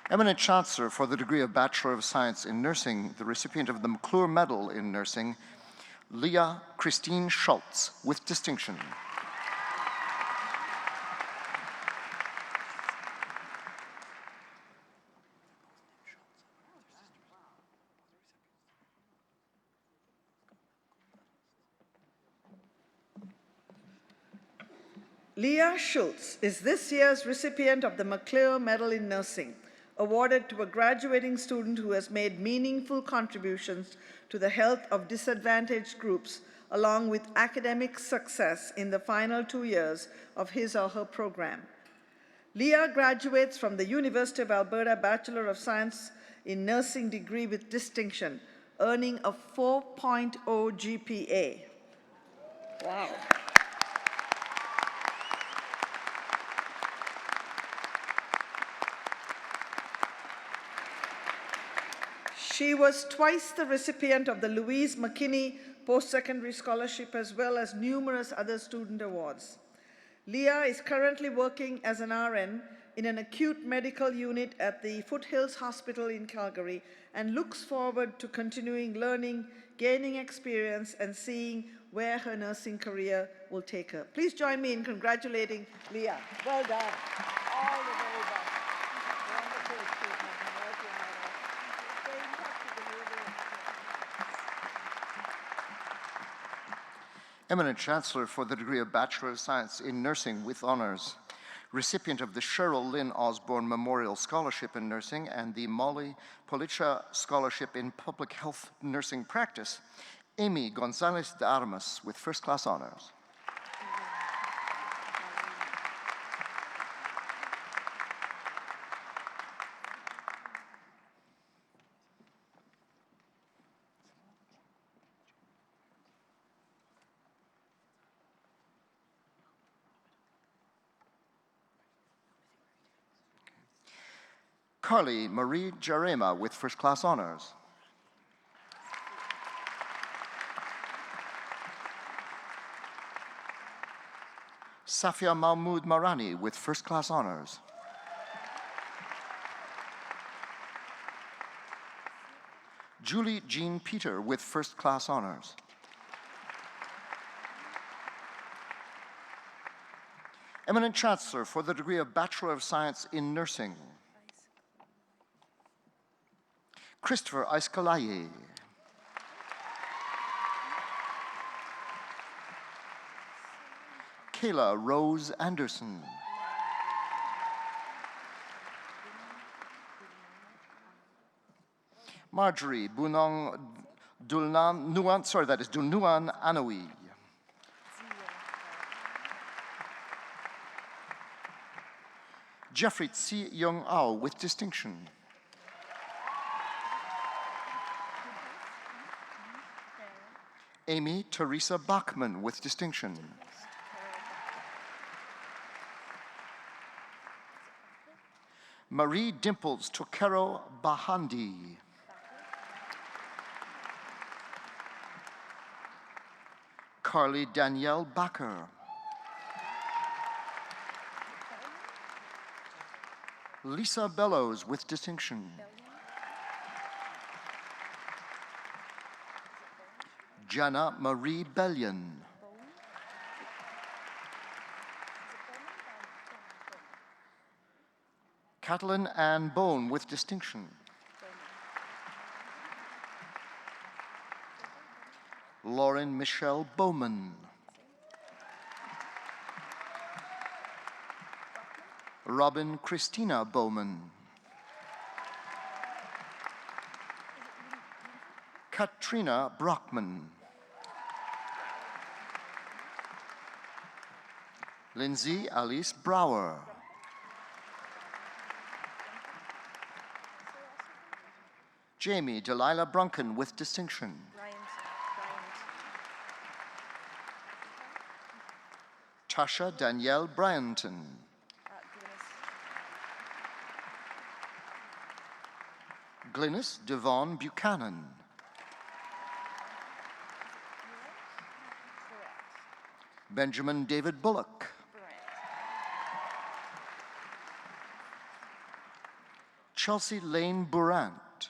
Eminent Chancellor, for the degree of Bachelor of Science in Nursing, the recipient of the McClure Medal in Nursing, Leah Christine Schultz, with distinction. Leah Schultz is this year's recipient of the McClure Medal in Nursing, awarded to a graduating student who has made meaningful contributions to the health of disadvantaged groups, along with academic success in the final 2 years of his or her program. Leah graduates from the University of Alberta Bachelor of Science in Nursing degree with distinction, earning a 4.0 GPA. Wow. She was twice the recipient of the Louise McKinney Post-Secondary Scholarship, as well as numerous other student awards. Leah is currently working as an RN in an acute medical unit at the Foothills Hospital in Calgary and looks forward to continuing learning, gaining experience, and seeing where her nursing career will take her. Please join me in congratulating Leah. Well done. All the very best. Wonderful achievement. Well done. Stay in touch with the Leah. Eminent Chancellor for the degree of Bachelor of Science in Nursing with Honours, recipient of the Cheryl Lynn Osborne Memorial Scholarship in Nursing and the Molly Policha Scholarship in Public Health Nursing Practice, Amy Gonzalez de Armas with first-class honours. Carly Marie Jarema with first-class honours. Safia Mahmoud Marani with first-class honours. Julie Jean Peter with first-class honours. Eminent Chancellor for the degree of Bachelor of Science in Nursing, Christopher Aiskalaye. Kayla Rose Anderson. Marjorie Bunong Dulnan Nuan, sorry, that is Dunuan Anawi. Jeffrey Tsi Young Ao with distinction. Amy Teresa Bachman with distinction. Marie Dimples Tokero Bahandi. Carly Danielle Bakker. Lisa Bellows with distinction. Jana Marie Bellion. Catalin Ann Bone with distinction. Lauren Michelle Bowman. Robin Christina Bowman. Katrina Brockman. Lindsay Alice Brower. Jamie Delilah Brunken with distinction. Tasha Danielle Bryanton. Glynis Devon Buchanan. Benjamin David Bullock. Chelsea Lane Burant.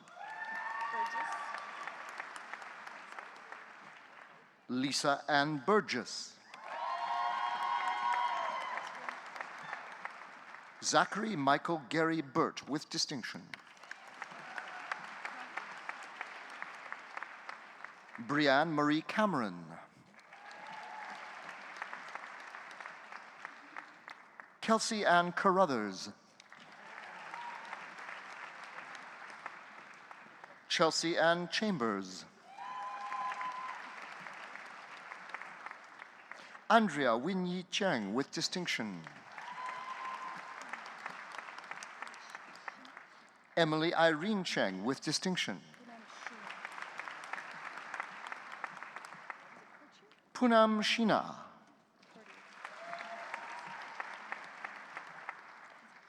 Lisa Ann Burgess. Zachary Michael Gary Burt with distinction. Brianne Marie Cameron. Kelsey Ann Carruthers. Chelsea Ann Chambers. Andrea Winyi Cheng with distinction. Emily Irene Cheng with distinction. Poonam Sheena.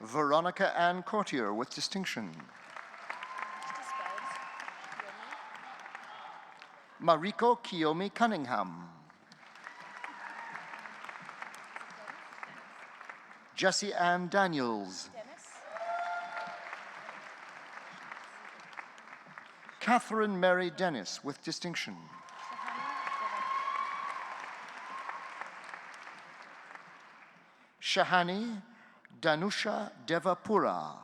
Veronica Ann Courtier with distinction. Mariko Kiyomi Cunningham. Jessie Ann Daniels. Catherine Mary Dennis with distinction. Shahani Danusha Devapura.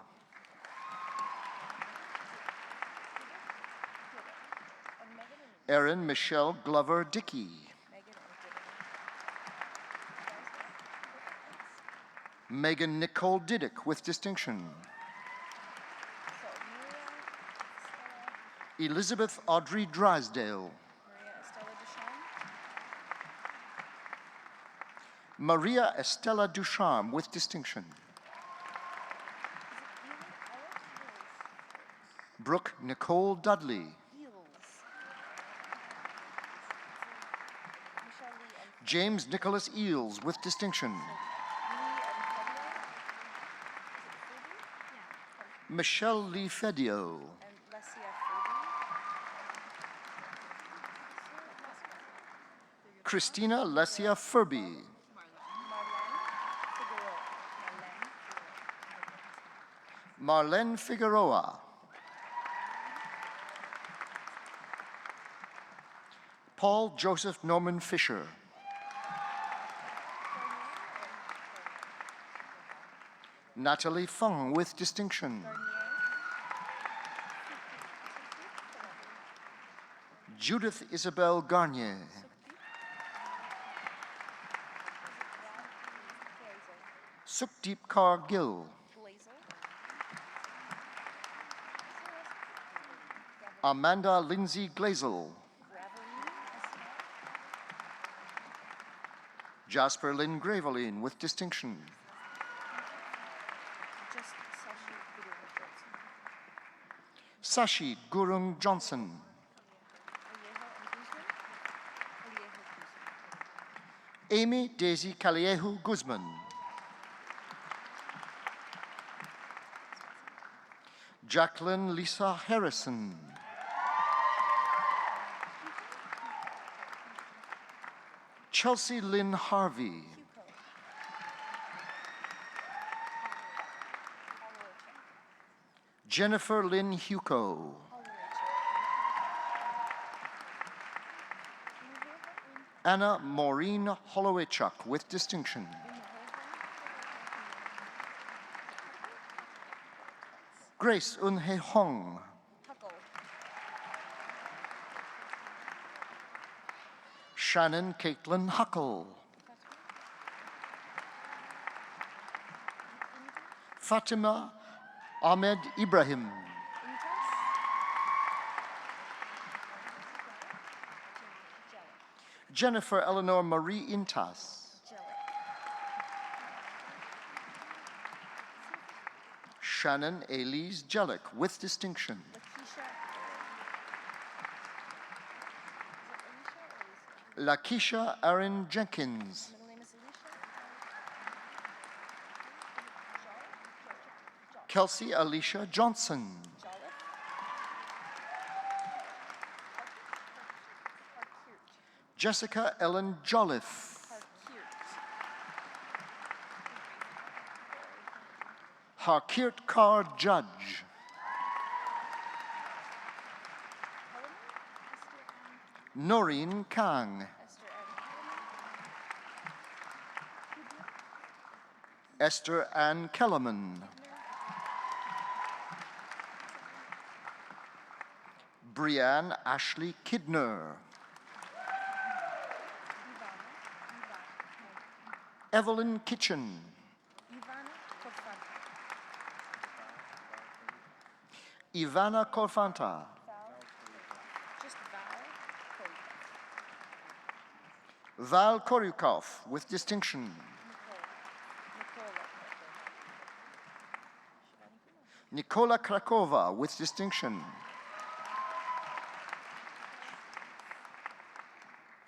Erin Michelle Glover Dickey. Megan Nicole Diddick with distinction. Elizabeth Audrey Drysdale. Maria Estella Ducharme with distinction. Brooke Nicole Dudley. James Nicholas Eels with distinction. Michelle Lee Fedio. Christina Lesia Furby. Marlene Figueroa. Paul Joseph Norman Fisher. Natalie Fung with distinction. Judith Isabel Garnier. Sukdeep Kaur Gill. Amanda Lindsay Glazel. Jasper Lynn Graveline with distinction. Sashi Gurung Johnson. Amy Daisy Kaliehu Guzman. Jacqueline Lisa Harrison. Chelsea Lynn Harvey. Jennifer Lynn Huco. Anna Maureen Hollowaychuk with distinction. Grace Eunhye Hong. Shannon Caitlin Huckle. Fatima Ahmed Ibrahim. Jennifer Eleanor Marie Intas. Shannon Elise Jellick with distinction. Lakeisha Aaron Jenkins. Kelsey Alicia Johnson. Jessica Ellen Jolliffe. Harkirt Kaur Judge. Noreen Kang. Esther Ann Kellerman. Brianne Ashley Kidner. Evelyn Kitchen. Ivana Korfanta. Val Koryukov with distinction. Nikola Krakova with distinction.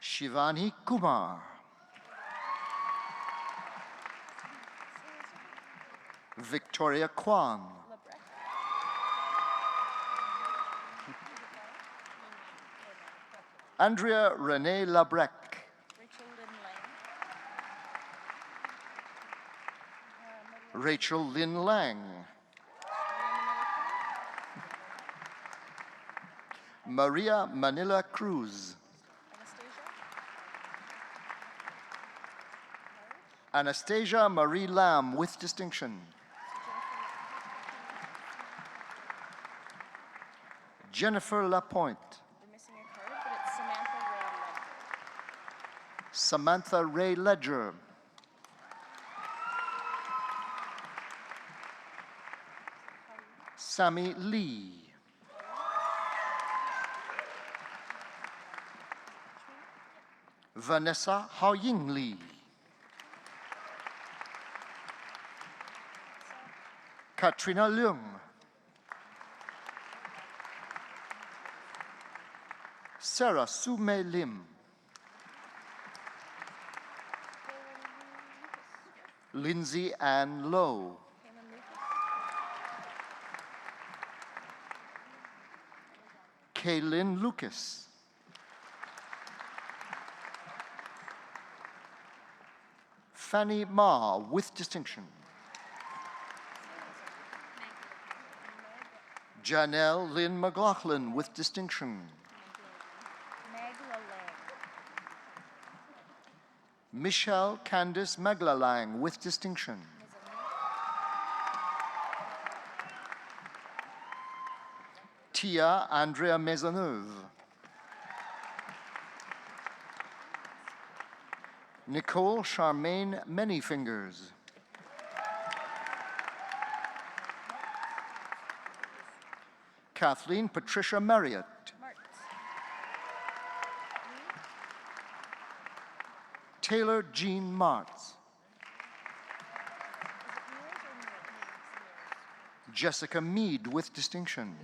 Shivani Kumar. Victoria Kwan. Andrea Renee Labrec. Rachel Lynn Lang. Maria Manila Cruz. Anastasia Marie Lam with distinction. Jennifer Lapointe. We're missing a card, but it's Samantha Ray Ledger. Sammy Lee. Vanessa Haoying Lee. Katrina Leung. Sarah Sumei Lim. Lindsay Ann Lowe. Kaylin Lucas. Fanny Ma with distinction. Janelle Lynn McLaughlin with distinction. Michelle Candice Maglalang with distinction. Tia Andrea Maisonneuve. Nicole Charmaine Manyfingers. Kathleen Patricia Marriott. Taylor Jean Martz. Jessica Mead with distinction.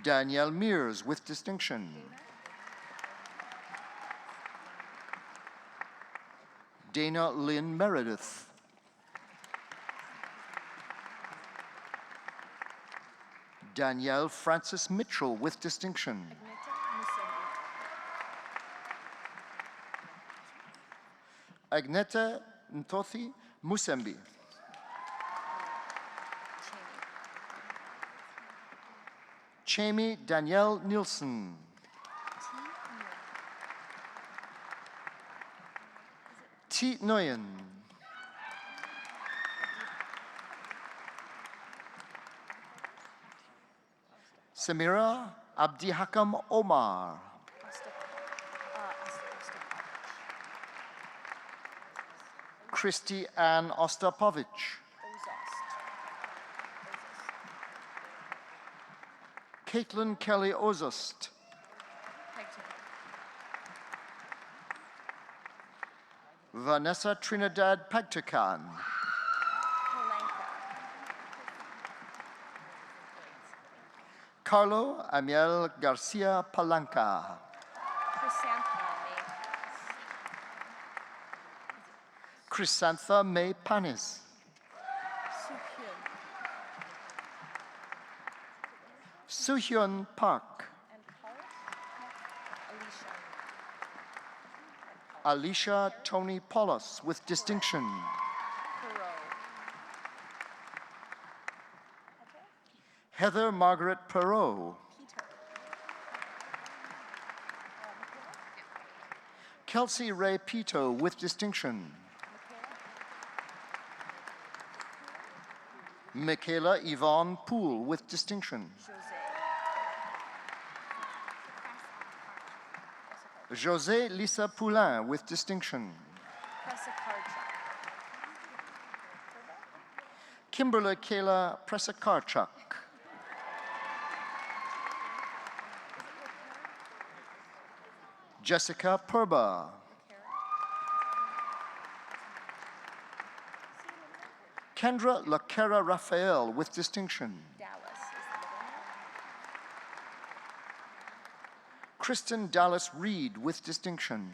Danielle Mears with distinction. Dana Lynn Meredith. Danielle Francis Mitchell with distinction. Agneta Ntothi Musembi. Chami Danielle Nielsen. T. Nguyen. Samira Abdihakam Omar. Christy Ann Ostapovich. Caitlin Kelly Ozost. Vanessa Trinidad Pagtakan. Carlo Amiel Garcia Palanca. Chrysantha May Panis. Suhyun Park. Alicia Tony Paulus with distinction. Heather Margaret Perot. Kelsey Ray Pito with distinction. Michaela Yvonne Poole with distinction. José Lisa Poulain with distinction. Kimberly Kayla Presakarchuk. Jessica Purba. Kendra Laquera Raphael with distinction. Kristen Dallas Reed with distinction.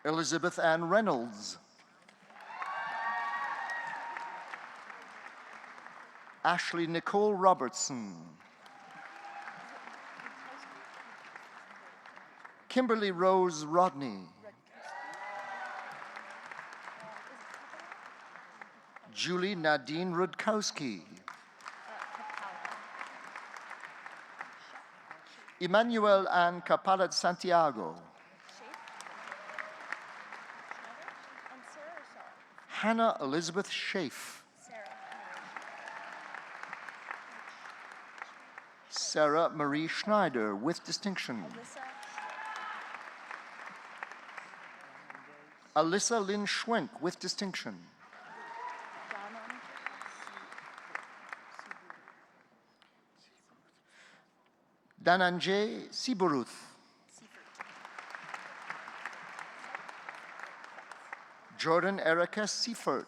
Elizabeth Ann Reynolds. Ashley Nicole Robertson. Kimberly Rose Rodney. Julie Nadine Rudkowski. Emmanuel Ann Capalat Santiago. Hannah Elizabeth Schaaf. Sarah Marie Schneider with distinction. Alyssa Lynn Schwenk with distinction. Dananjay Siburuth. Jordan Erica Seifert.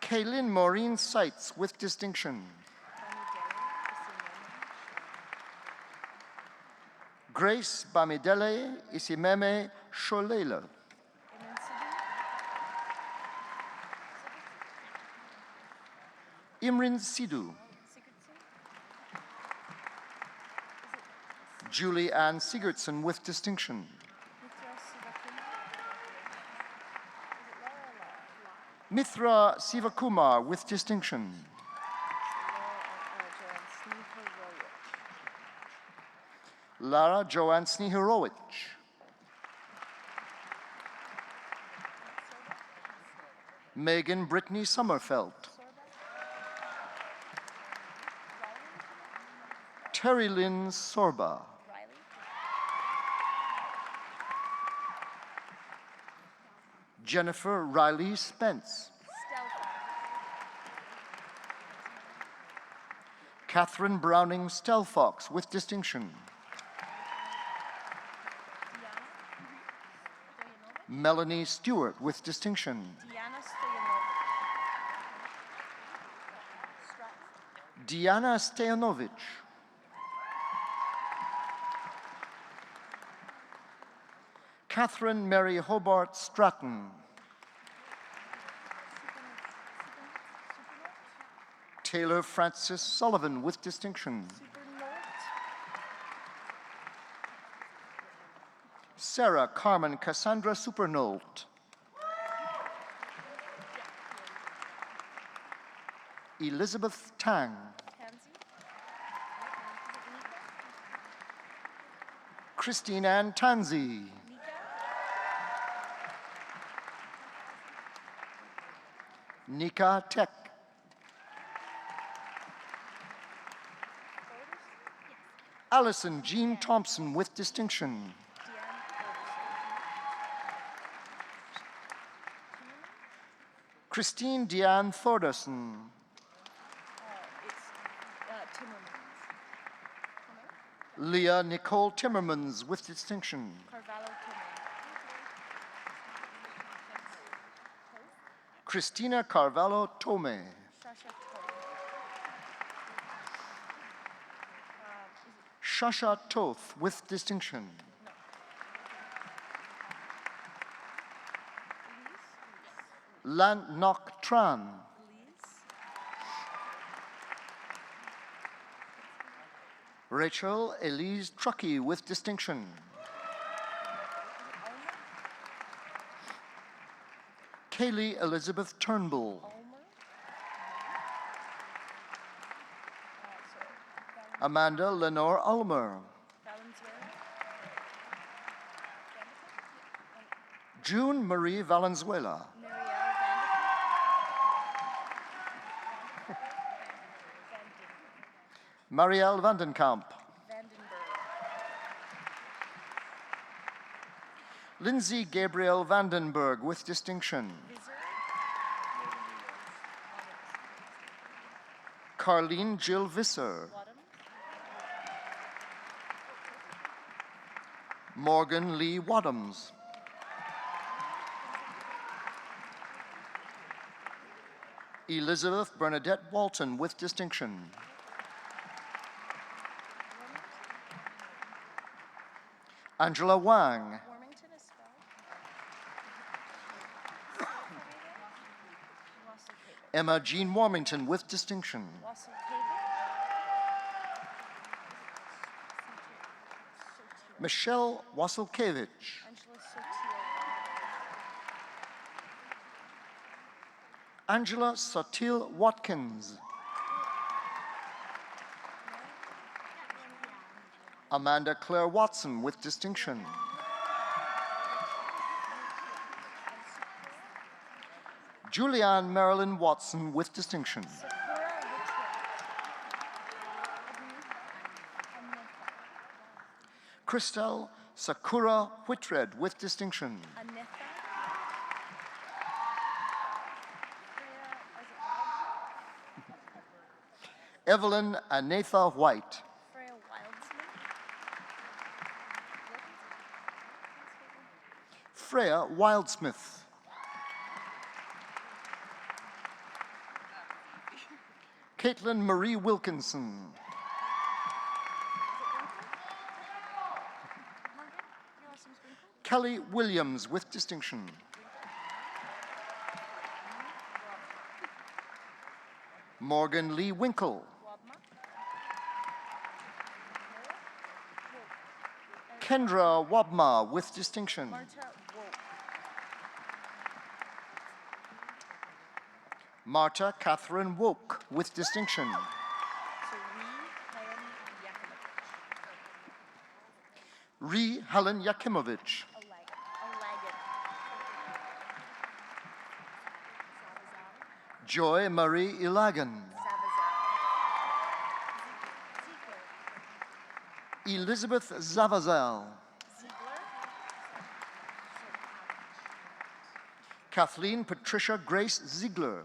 Kaylin Maureen Seitz with distinction. Grace Bamidele Isimeme Sholela. Imrin Sidhu. Julie Ann Sigurdsson with distinction. Mithra Sivakumar with distinction. Lara Joanne Sneherowicz. Megan Brittany Sommerfeld. Terry Lynn Sorba. Jennifer Riley Spence. Catherine Browning Stelfox with distinction. Melanie Stewart with distinction. Diana Stoyanovich. Catherine Mary Hobart Stratton. Taylor Francis Sullivan with distinction. Sarah Carmen Cassandra Supernolt. Elizabeth Tang. Christine Ann Tanzi. Nika Tech. Allison Jean Thompson with distinction. Christine Deanne Thordarson. Leah Nicole Timmermans with distinction. Christina Carvalho Tome. Shasha Toth with distinction. Lan Nok Tran. Rachel Elise Truckee with distinction. Kaylee Elizabeth Turnbull. Amanda Lenore Ulmer. June Marie Valenzuela. Marielle Vandenkamp. Lindsay Gabriel Vandenberg with distinction. Carlene Jill Visser. Morgan Lee Wadhams. Elizabeth Bernadette Walton with distinction. Angela Wang. Emma Jean Warmington with distinction. Michelle Wasilkevich. Angela Sotil Watkins. Amanda Claire Watson with distinction. Julianne Marilyn Watson with distinction. Christelle Sakura Whitred with distinction. Evelyn Anatha White. Freya Wildsmith. Caitlin Marie Wilkinson. Kelly Williams with distinction. Morgan Lee Winkle. Kendra Wabma with distinction. Marta Catherine Woke with distinction. Ree Helen Yakimovich. Joy Marie Ilagan. Elizabeth Zavazel. Kathleen Patricia Grace Ziegler.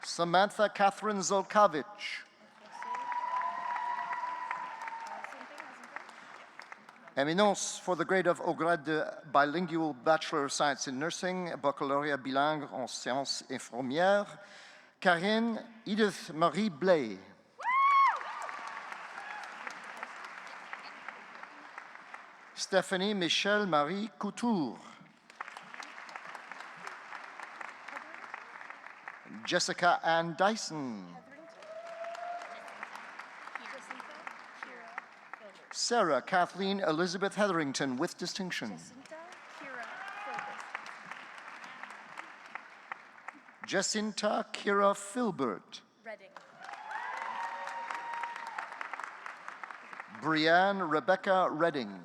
Samantha Catherine Zolkavich. Éminence for the grade of au grade de bilingual Bachelor of Science in Nursing, baccalauréat bilingue en sciences infirmières, Karine Edith Marie Blay. Stephanie Michelle Marie Couture. Jessica Ann Dyson. Sarah Kathleen Elizabeth Hetherington with distinction. Jacinta Kira Filbert. Brianne Rebecca Redding.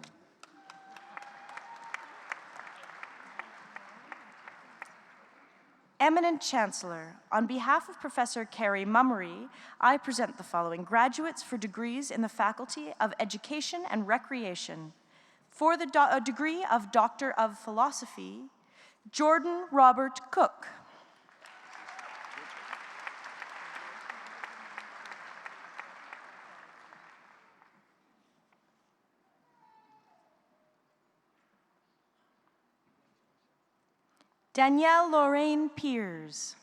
Eminent Chancellor, on behalf of Professor Carrie Mummery, I present the following graduates for degrees in the Faculty of Education and Recreation. For the degree of Doctor of Philosophy, Jordan Robert Cook. Danielle Lorraine Piers.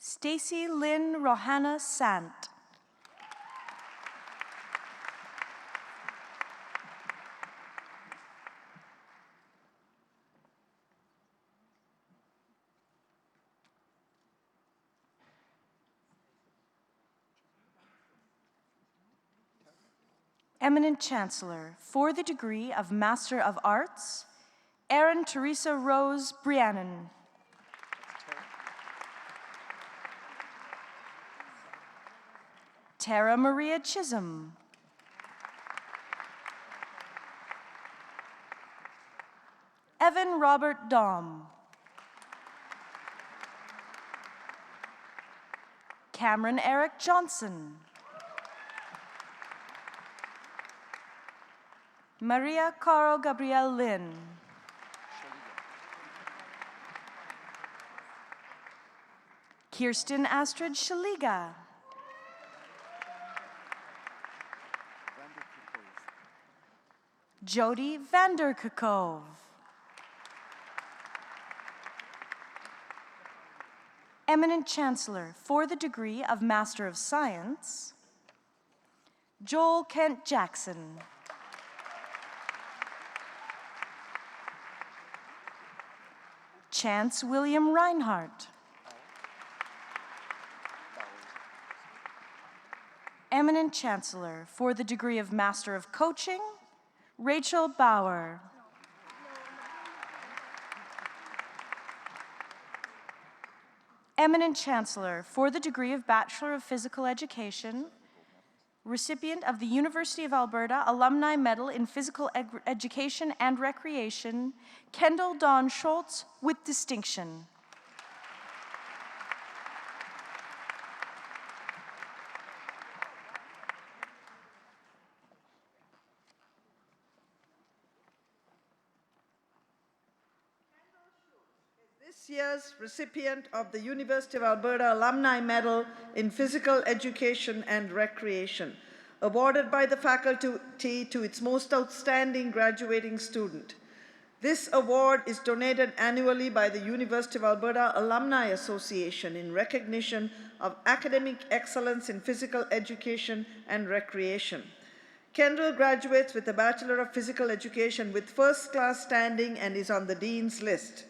Stacy Lynn Rohanna Sant. Eminent Chancellor, for the degree of Master of Arts, Erin Teresa Rose Brianon. Tara Maria Chisholm. Evan Robert Dom. Cameron Eric Johnson. Maria Carl Gabrielle Lynn. Kirsten Astrid Shaliga. Jody Vanderkakove. Eminent Chancellor for the degree of Master of Science, Joel Kent Jackson. Chance William Reinhardt. Eminent Chancellor for the degree of Master of Coaching, Rachel Bauer. Eminent Chancellor for the degree of Bachelor of Physical Education, recipient of the University of Alberta Alumni Medal in Physical Education and Recreation, Kendall Dawn Schultz with distinction. This year's recipient of the University of Alberta Alumni Medal in Physical Education and Recreation, awarded by the faculty to its most outstanding graduating student. This award is donated annually by the University of Alberta Alumni Association in recognition of academic excellence in physical education and recreation. Kendall graduates with a Bachelor of Physical Education with first-class standing and is on the Dean's list.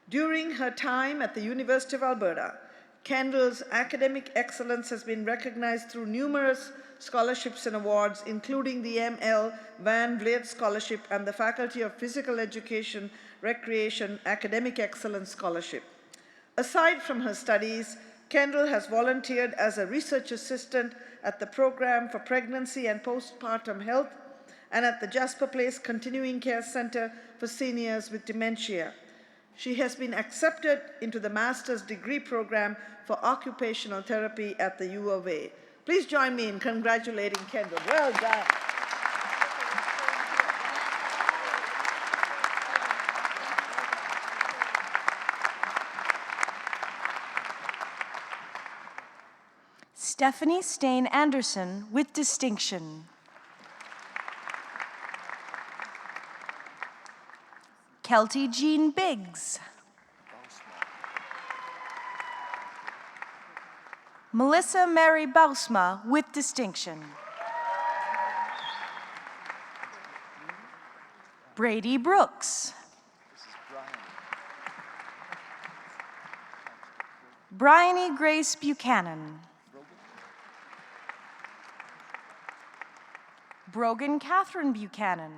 During her time at the University of Alberta, Kendall's academic excellence has been recognized through numerous scholarships and awards, including the M.L. Van Vliet Scholarship and the Faculty of Physical Education, Recreation Academic Excellence Scholarship. Aside from her studies, Kendall has volunteered as a research assistant at the Program for Pregnancy and Postpartum Health and at the Jasper Place Continuing Care Center for Seniors with Dementia. She has been accepted into the master's degree program for occupational therapy at the U of A. Please join me in congratulating Kendall. Well done. Stephanie Stain Anderson with distinction. Kelty Jean Biggs. Melissa Mary Bausma with distinction. Brady Brooks. Bryony Grace Buchanan. Brogan Catherine Buchanan.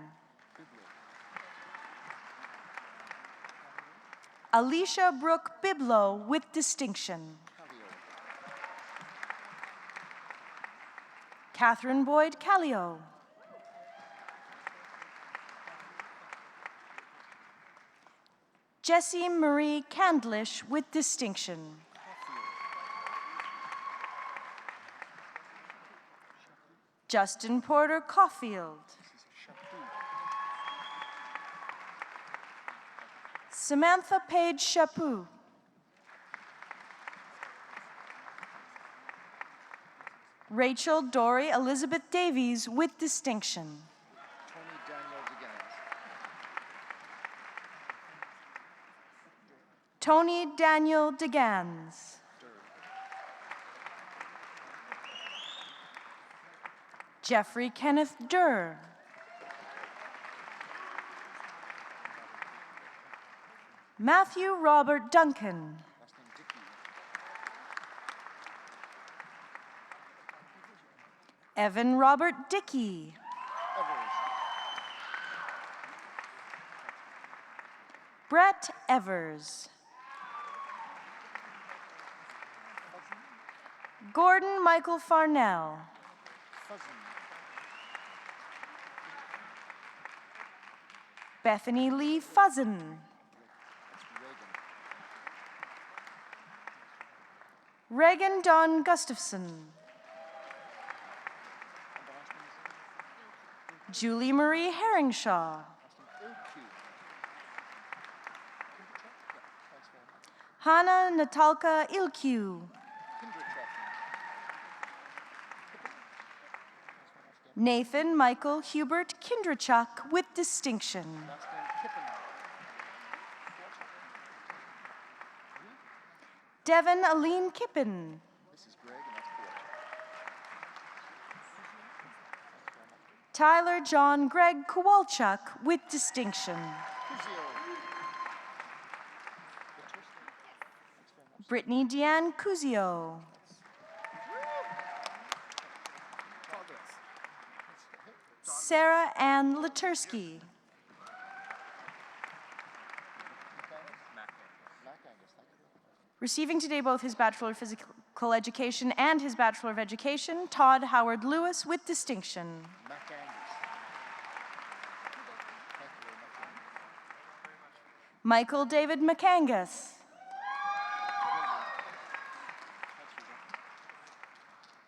Alicia Brooke Biblow with distinction. Catherine Boyd Callio. Jessie Marie Candlish with distinction. Justin Porter Caulfield. Samantha Page Chaput. Rachel Dory Elizabeth Davies with distinction. Tony Daniel DeGans. Jeffrey Kenneth Durr. Matthew Robert Duncan. Evan Robert Dickey. Brett Evers. Gordon Michael Farnell. Bethany Lee Fuzzen. Reagan Dawn Gustafson. Julie Marie Herringshaw. Hannah Natalka Ilkew. Nathan Michael Hubert Kindrachuk with distinction. Devin Aline Kippen. Tyler John Greg Kowalchuk with distinction. Brittany Deanne Cuzio. Sarah Ann Latursky. Receiving today both his Bachelor of Physical Education and his Bachelor of Education, Todd Howard Lewis with distinction. Michael David McAngus.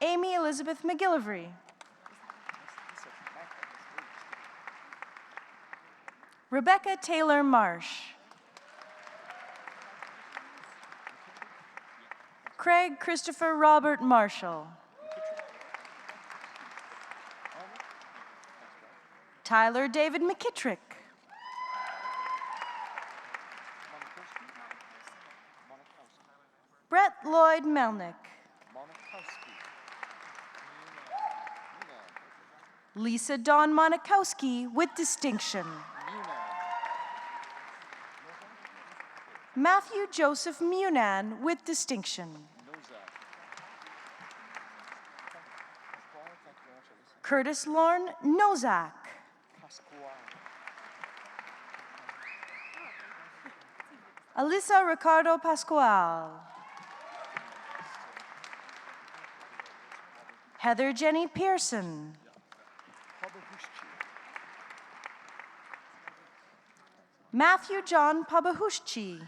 Amy Elizabeth McGillivray. Rebecca Taylor Marsh. Craig Christopher Robert Marshall. Tyler David McKittrick. Brett Lloyd Melnick. Lisa Dawn Monikowski with distinction. Matthew Joseph Munan with distinction. Curtis Lorne Nozak. Alyssa Ricardo Pascual. Heather Jenny Pearson. Matthew John Pabahushchi.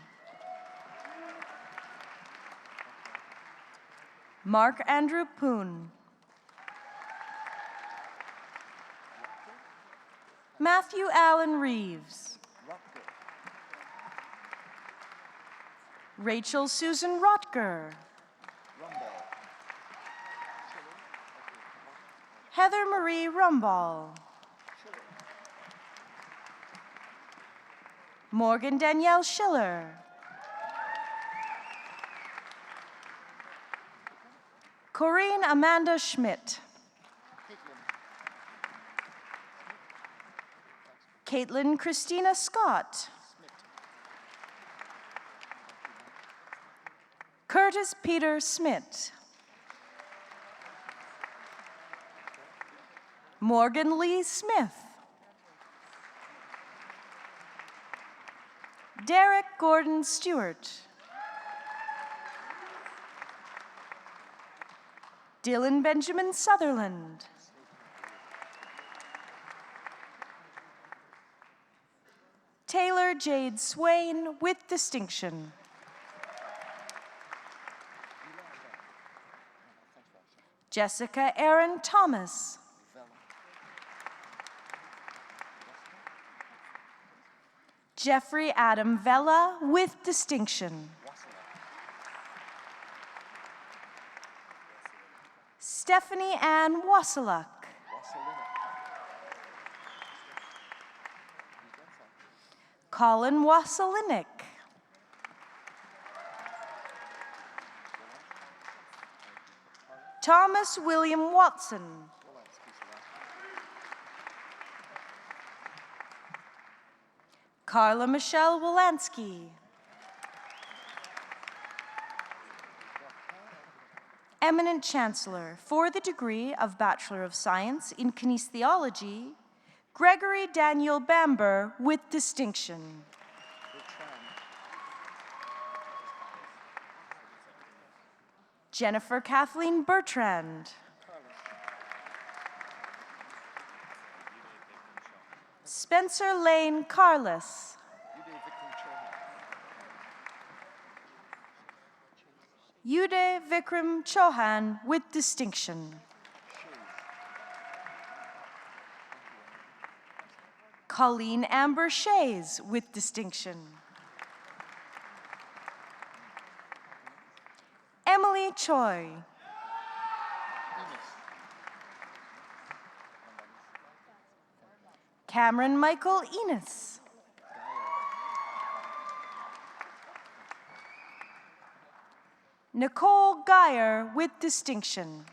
Mark Andrew Poon. Matthew Allen Reeves. Rachel Susan Rotger. Heather Marie Rumball. Morgan Danielle Schiller. Corinne Amanda Schmidt. Caitlin Christina Scott. Curtis Peter Smith. Morgan Lee Smith. Derek Gordon Stewart. Dylan Benjamin Sutherland. Taylor Jade Swain with distinction. Jessica Erin Thomas. Jeffrey Adam Vella with distinction. Stephanie Ann Wasiluk. Colin Wasilinik. Thomas William Watson. Carla Michelle Wolanski. Eminent Chancellor, for the degree of Bachelor of Science in Kinesiology, Gregory Daniel Bamber with distinction. Jennifer Kathleen Bertrand. Spencer Lane Carlos. Uday Vikram Chauhan with distinction. Colleen Amber Shays with distinction. Emily Choi. Cameron Michael Enos. Nicole Geyer with distinction.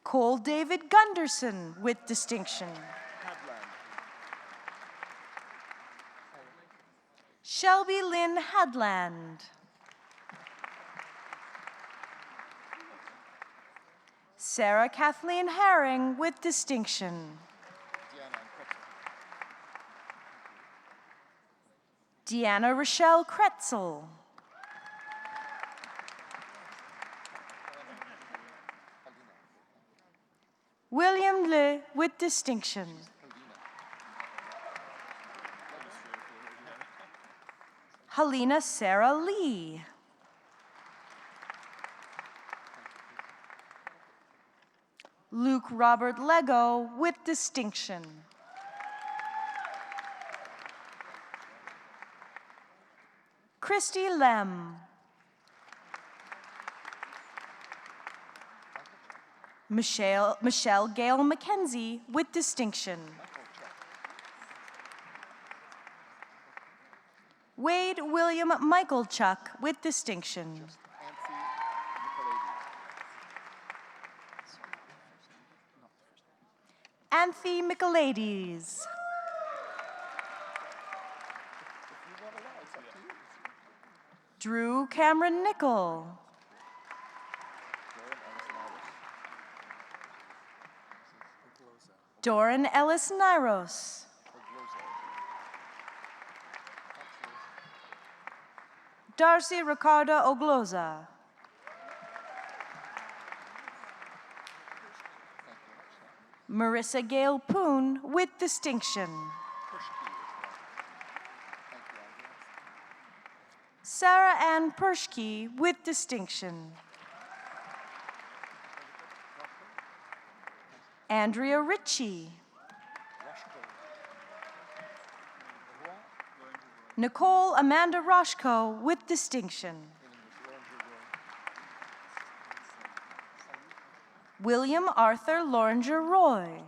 Cole David Gunderson with distinction. Shelby Lynn Hadland. Sarah Kathleen Herring with distinction. Deanna Rochelle Kretzel. William Le with distinction. Helena Sarah Lee. Luke Robert Lego with distinction. Christy Lem. Michelle Gail McKenzie with distinction. Wade William Michaelchuk with distinction. Anthony Michaelides. Drew Cameron Nickel. Doran Ellis Nyros. Darcy Ricardo Ogloza. Marissa Gail Poon with distinction. Sarah Ann Pershke with distinction. Andrea Ritchie. Nicole Amanda Roshko with distinction. William Arthur Loringer Roy.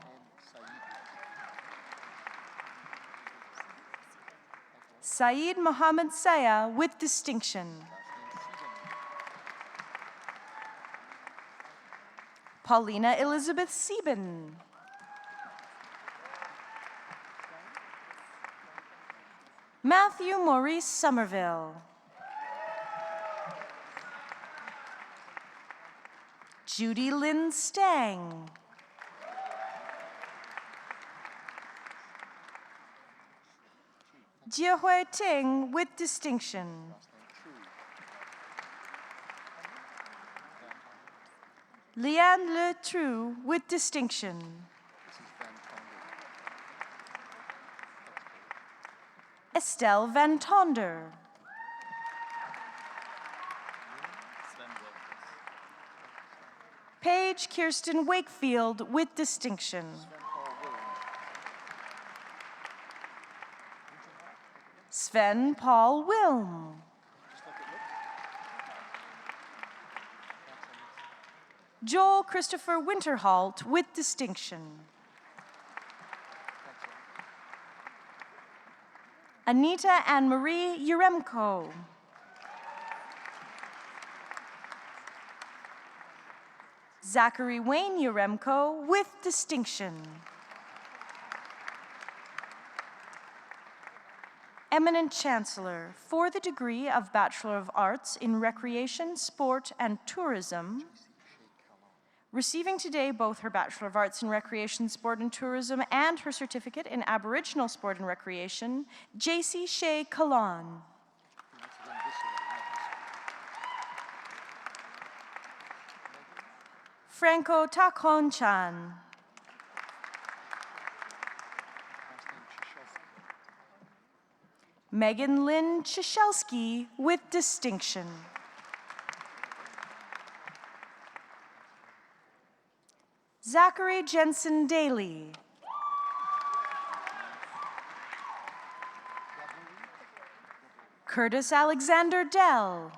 Saeed Mohammed Saya with distinction. Paulina Elizabeth Sieben. Matthew Maurice Somerville. Judy Lynn Stang. Jiehui Ting with distinction. Leanne Le True with distinction. Estelle Van Tonder. Paige Kirsten Wakefield with distinction. Sven Paul Wilm. Joel Christopher Winterholt with distinction. Anita Anne-Marie Uremko. Zachary Wayne Uremko with distinction. Eminent Chancellor, for the degree of Bachelor of Arts in Recreation, Sport, and Tourism, receiving today both her Bachelor of Arts in Recreation, Sport, and Tourism and her certificate in Aboriginal Sport and Recreation, J.C. Shea Kalan. Franco Takhon-chan. Megan Lynn Chishelsky with distinction. Zachary Jensen Daly. Curtis Alexander Dell.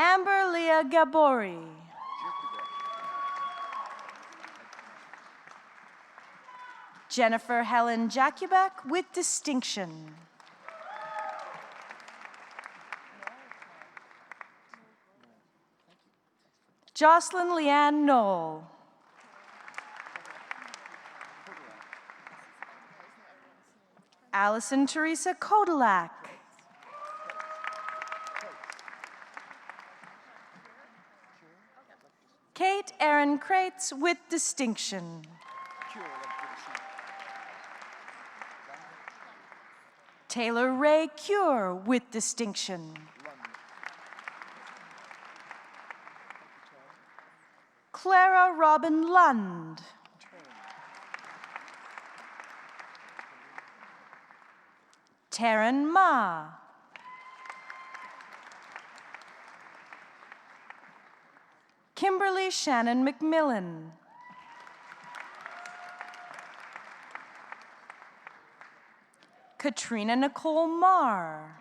Amber Leah Gabori. Jennifer Helen Jakubek with distinction. Jocelyn Leanne Knoll. Allison Teresa Kodalak. Kate Erin Kreitz with distinction. Taylor Ray Cure with distinction. Clara Robin Lund. Taryn Ma. Kimberly Shannon McMillan. Katrina Nicole Marr.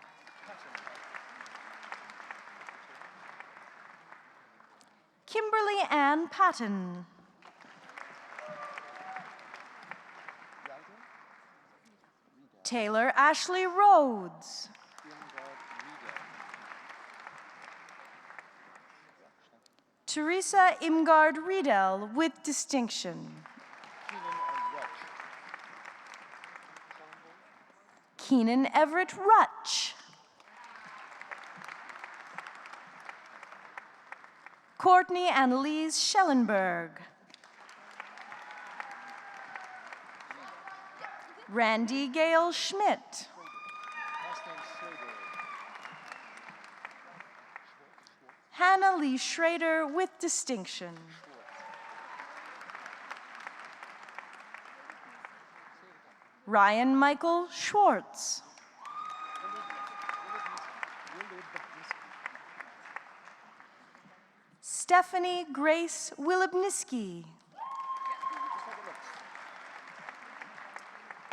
Kimberly Ann Patton. Taylor Ashley Rhodes. Teresa Imgard Riedel with distinction. Keenan Everett Rutch. Courtney Annalise Schellenberg. Randy Gale Schmidt. Hannah Lee Schrader with distinction. Ryan Michael Schwartz. Stephanie Grace Wilibniski.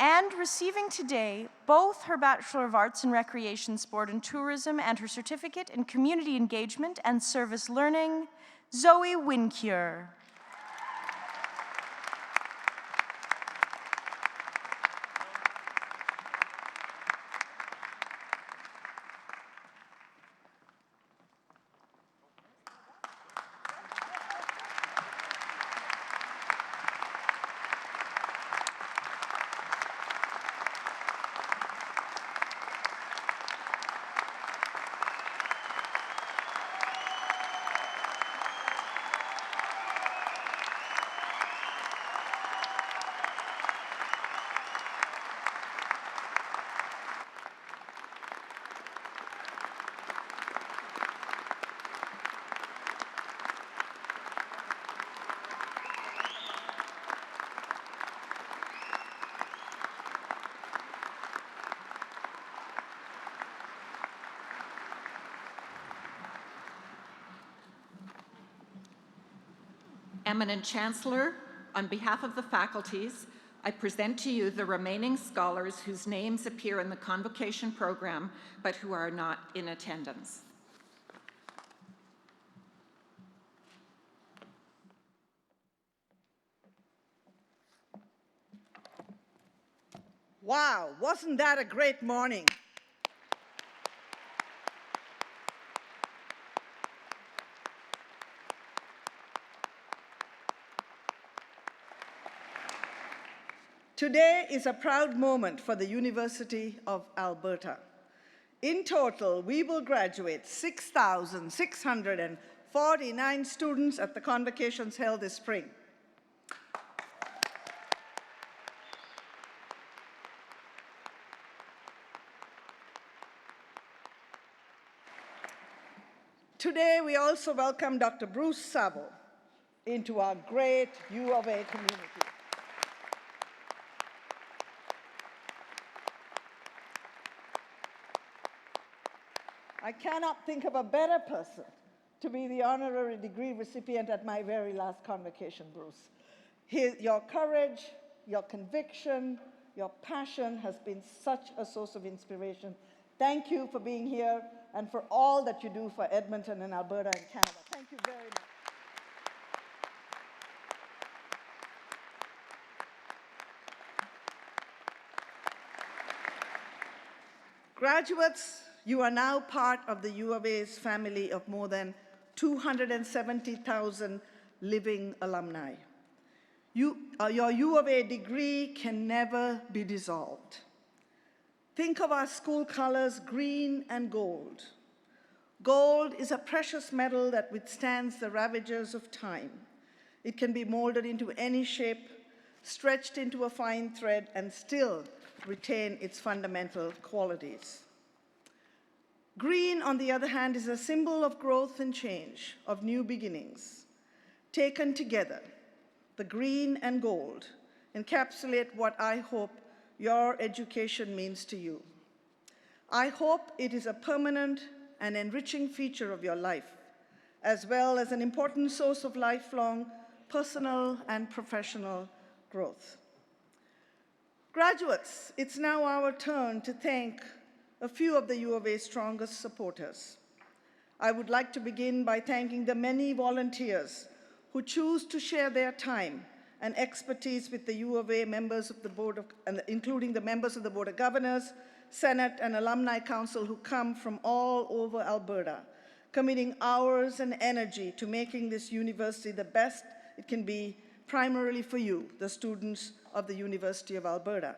And receiving today both her Bachelor of Arts in Recreation, Sport and Tourism and her certificate in Community Engagement and Service Learning, Zoe Wincure. Eminent Chancellor, on behalf of the faculties, I present to you the remaining scholars whose names appear in the Convocation program, but who are not in attendance. Wow, wasn't that a great morning? Today is a proud moment for the University of Alberta. In total, we will graduate 6,649 students at the convocations held this spring. Today, we also welcome Dr. Bruce Savile into our great U of A community. I cannot think of a better person to be the honorary degree recipient at my very last convocation, Bruce. Your courage, your conviction, your passion has been such a source of inspiration. Thank you for being here. and for all that you do for Edmonton and Alberta and Canada. Thank you very much. Graduates, you are now part of the U of A's family of more than 270,000 living alumni. Your U of A degree can never be dissolved. Think of our school colors, green and gold. Gold is a precious metal that withstands the ravages of time. It can be molded into any shape, stretched into a fine thread, and still retain its fundamental qualities. Green, on the other hand, is a symbol of growth and change, of new beginnings. Taken together, the green and gold encapsulate what I hope your education means to you. I hope it is a permanent and enriching feature of your life, as well as an important source of lifelong personal and professional growth. Graduates, it's now our turn to thank a few of the U of A's strongest supporters. I would like to begin by thanking the many volunteers who choose to share their time and expertise with the U of A members of the board, including the members of the Board of Governors, Senate, and Alumni Council who come from all over Alberta, committing hours and energy to making this university the best it can be, primarily for you, the students of the University of Alberta.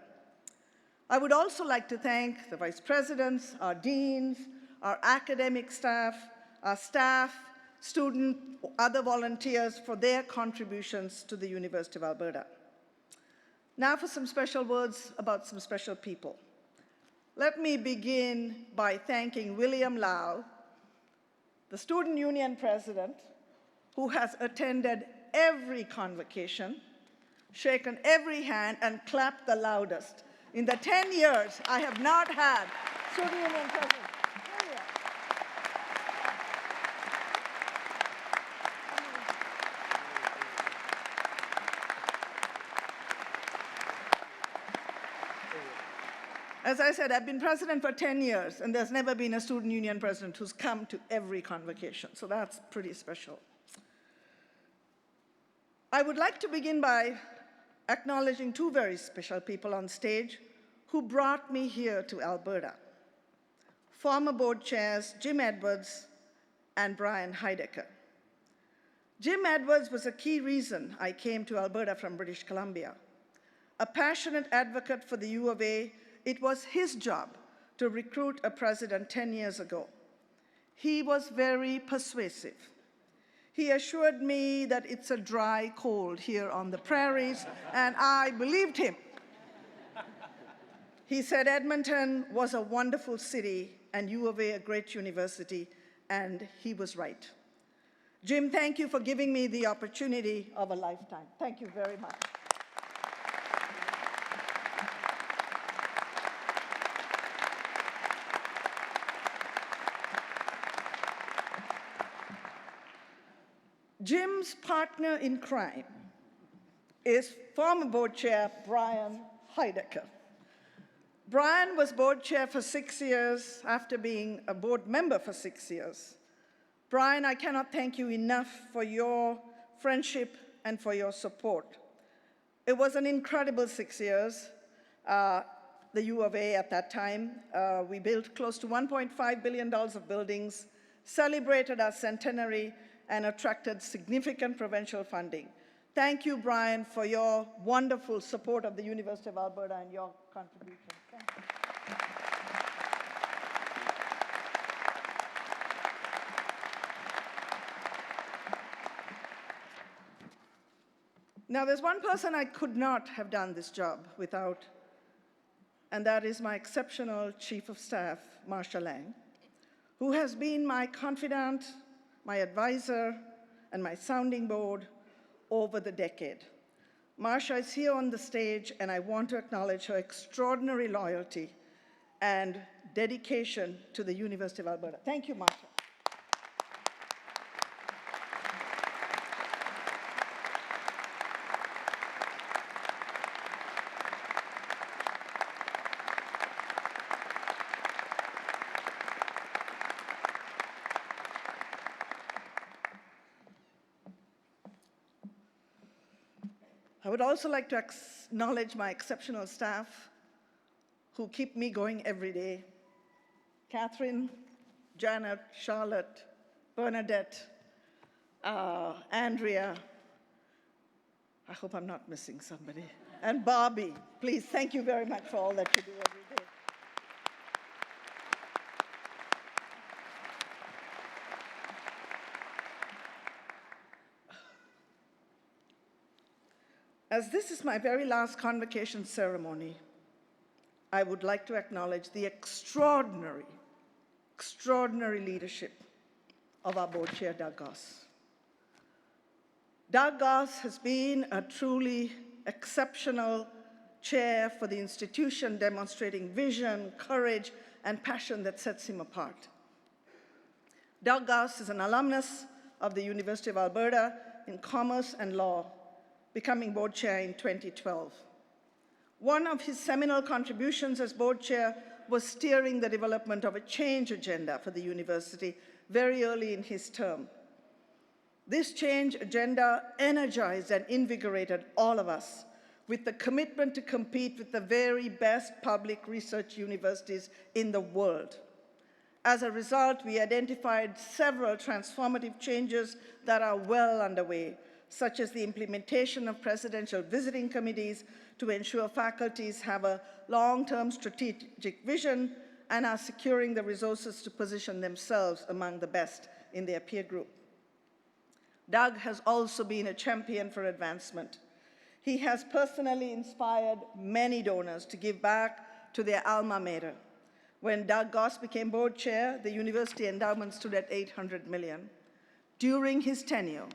I would also like to thank the vice presidents, our deans, our academic staff, our staff, student, other volunteers for their contributions to the University of Alberta. Now for some special words about some special people. Let me begin by thanking William Lau, the Student Union President, who has attended every convocation, shaken every hand, and clapped the loudest. In the 10 years, I have not had Student Union President. As I said, I've been president for 10 years, and there's never been a student union president who's come to every convocation, so that's pretty special. I would like to begin by acknowledging two very special people on stage who brought me here to Alberta. Former board chairs Jim Edwards and Brian Heidecker. Jim Edwards was a key reason I came to Alberta from British Columbia. A passionate advocate for the U of A, it was his job to recruit a president 10 years ago. He was very persuasive. He assured me that it's a dry cold here on the prairies, and I believed him. He said Edmonton was a wonderful city and U of A a great university, and he was right. Jim, thank you for giving me the opportunity of a lifetime. Thank you very much. Jim's partner in crime is former board chair Brian Heidecker. Brian was board chair for 6 years after being a board member for 6 years. Brian, I cannot thank you enough for your friendship and for your support. It was an incredible 6 years. The U of A at that time, we built close to $1.5 billion of buildings, celebrated our centenary, and attracted significant provincial funding. Thank you, Brian, for your wonderful support of the University of Alberta and your contribution. Thank you. Now, there's one person I could not have done this job without, and that is my exceptional Chief of Staff, Marsha Lang, who has been my confidant, my advisor, and my sounding board over the decade. Marsha is here on the stage, and I want to acknowledge her extraordinary loyalty and dedication to the University of Alberta. Thank you, Marsha. I would also like to acknowledge my exceptional staff who keep me going every day. Catherine, Janet, Charlotte, Bernadette, Andrea, I hope I'm not missing somebody, and Barbie. Please, thank you very much for all that you do every day. As this is my very last convocation ceremony, I would like to acknowledge the extraordinary leadership of our board chair, Doug Goss. Doug Goss has been a truly exceptional chair for the institution, demonstrating vision, courage, and passion that sets him apart. Doug Goss is an alumnus of the University of Alberta in Commerce and Law, becoming board chair in 2012. One of his seminal contributions as board chair was steering the development of a change agenda for the university very early in his term. This change agenda energized and invigorated all of us with the commitment to compete with the very best public research universities in the world. As a result, we identified several transformative changes that are well underway, such as the implementation of presidential visiting committees to ensure faculties have a long-term strategic vision and are securing the resources to position themselves among the best in their peer group. Doug has also been a champion for advancement. He has personally inspired many donors to give back to their alma mater. When Doug Goss became board chair, the university endowment stood at $800 million. During his tenure,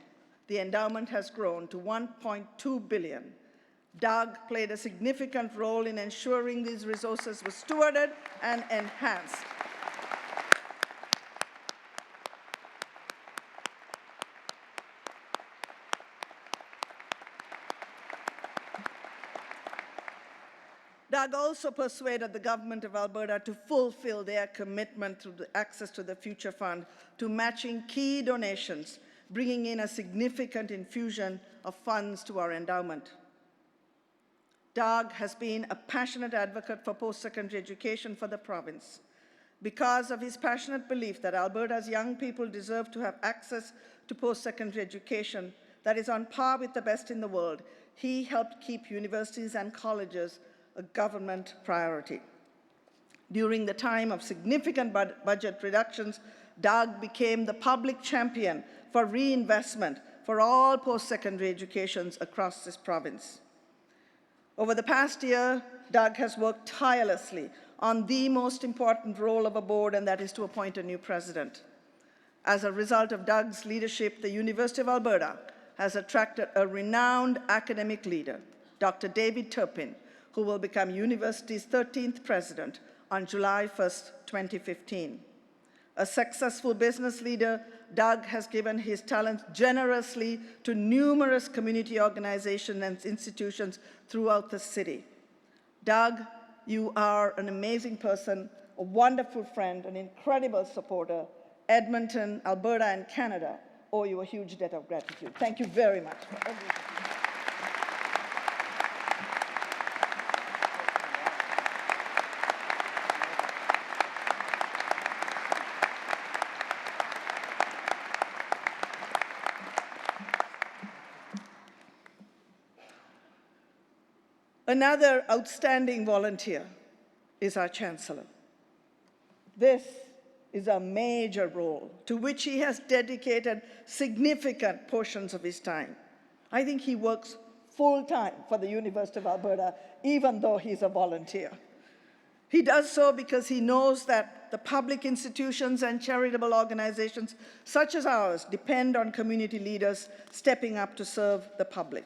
the endowment has grown to $1.2 billion. Doug played a significant role in ensuring these resources were stewarded and enhanced. Doug also persuaded the government of Alberta to fulfill their commitment through the Access to the Future Fund to matching key donations, bringing in a significant infusion of funds to our endowment. Doug has been a passionate advocate for post-secondary education for the province. Because of his passionate belief that Alberta's young people deserve to have access to post-secondary education that is on par with the best in the world, he helped keep universities and colleges a government priority. During the time of significant budget reductions, Doug became the public champion for reinvestment for all post-secondary educations across this province. Over the past year, Doug has worked tirelessly on the most important role of a board, and that is to appoint a new president. As a result of Doug's leadership, the University of Alberta has attracted a renowned academic leader, Dr. David Turpin, who will become university's 13th president on July 1st, 2015. A successful business leader, Doug has given his talents generously to numerous community organizations and institutions throughout the city. Doug, you are an amazing person, a wonderful friend, an incredible supporter. Edmonton, Alberta, and Canada owe you a huge debt of gratitude. Thank you very much for everything. Another outstanding volunteer is our Chancellor. This is a major role to which he has dedicated significant portions of his time. I think he works full-time for the University of Alberta, even though he's a volunteer. He does so because he knows that the public institutions and charitable organizations such as ours depend on community leaders stepping up to serve the public.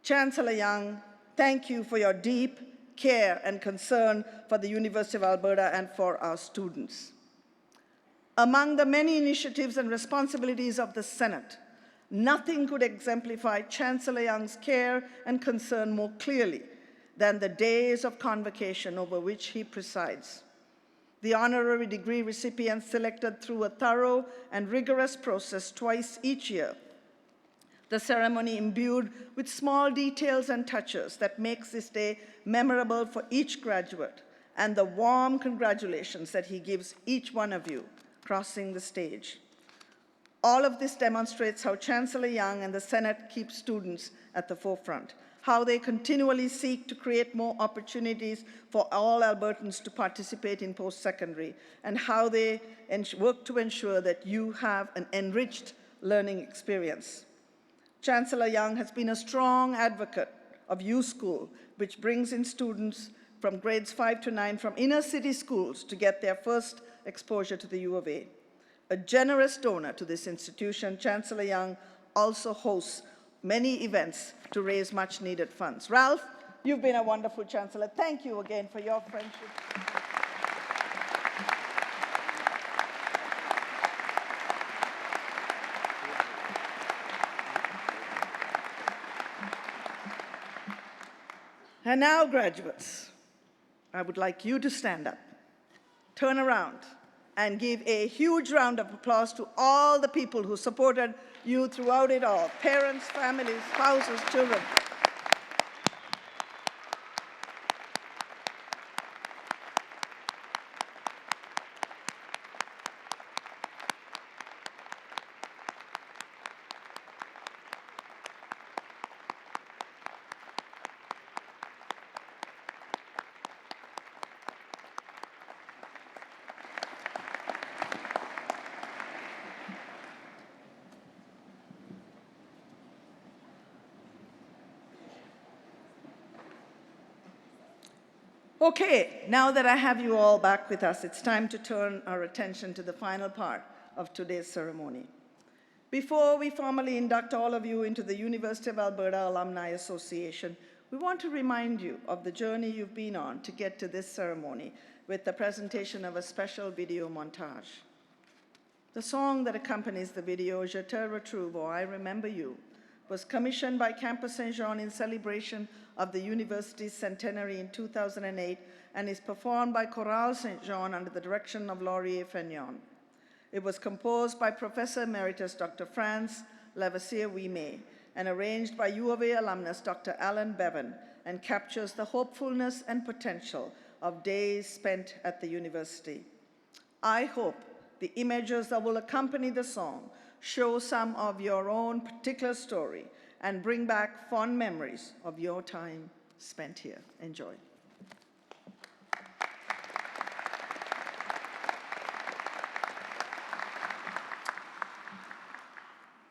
Chancellor Young, thank you for your deep care and concern for the University of Alberta and for our students. Among the many initiatives and responsibilities of the Senate, nothing could exemplify Chancellor Young's care and concern more clearly than the days of convocation over which he presides. The honorary degree recipients selected through a thorough and rigorous process twice each year The ceremony imbued with small details and touches that makes this day memorable for each graduate, and the warm congratulations that he gives each one of you crossing the stage. All of this demonstrates how Chancellor Young and the Senate keep students at the forefront, how they continually seek to create more opportunities for all Albertans to participate in post-secondary, and how they work to ensure that you have an enriched learning experience. Chancellor Young has been a strong advocate of U School, which brings in students from grades 5 to 9 from inner city schools to get their first exposure to the U of A. A generous donor to this institution, Chancellor Young also hosts many events to raise much needed funds. Ralph, you've been a wonderful chancellor. Thank you again for your friendship. And now, graduates, I would like you to stand up, turn around, and give a huge round of applause to all the people who supported you throughout it all: parents, families, spouses, children. Okay, now that I have you all back with us, it's time to turn our attention to the final part of today's ceremony. Before we formally induct all of you into the University of Alberta Alumni Association, we want to remind you of the journey you've been on to get to this ceremony with the presentation of a special video montage. The song that accompanies the video, Je te retrouve, or I Remember You, was commissioned by Campus Saint-Jean in celebration of the university's centenary in 2008 and is performed by Chorale Saint-Jean under the direction of Laurier Fagnon. It was composed by Professor Emeritus Dr. Franz Lavoisier-Wimé and arranged by U of A alumnus Dr. Alan Bevan, and captures the hopefulness and potential of days spent at the university. I hope the images that will accompany the song show some of your own particular story and bring back fond memories of your time spent here. Enjoy.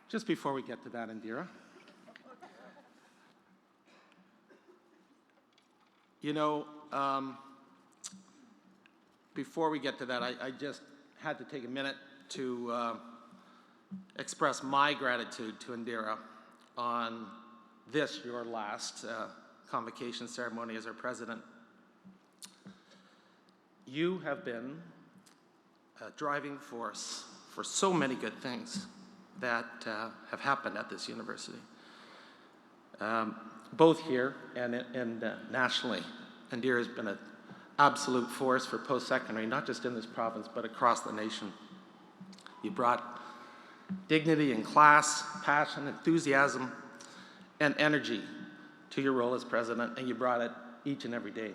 Just before we get to that, Indira, you know, before we get to that, I just had to take a minute to express my gratitude to Indira on this, your last convocation ceremony as our president. You have been a driving force for so many good things that have happened at this university, both here and nationally. Indira has been an absolute force for post-secondary, not just in this province, but across the nation. You brought dignity in class, passion, enthusiasm, and energy to your role as president, and you brought it each and every day.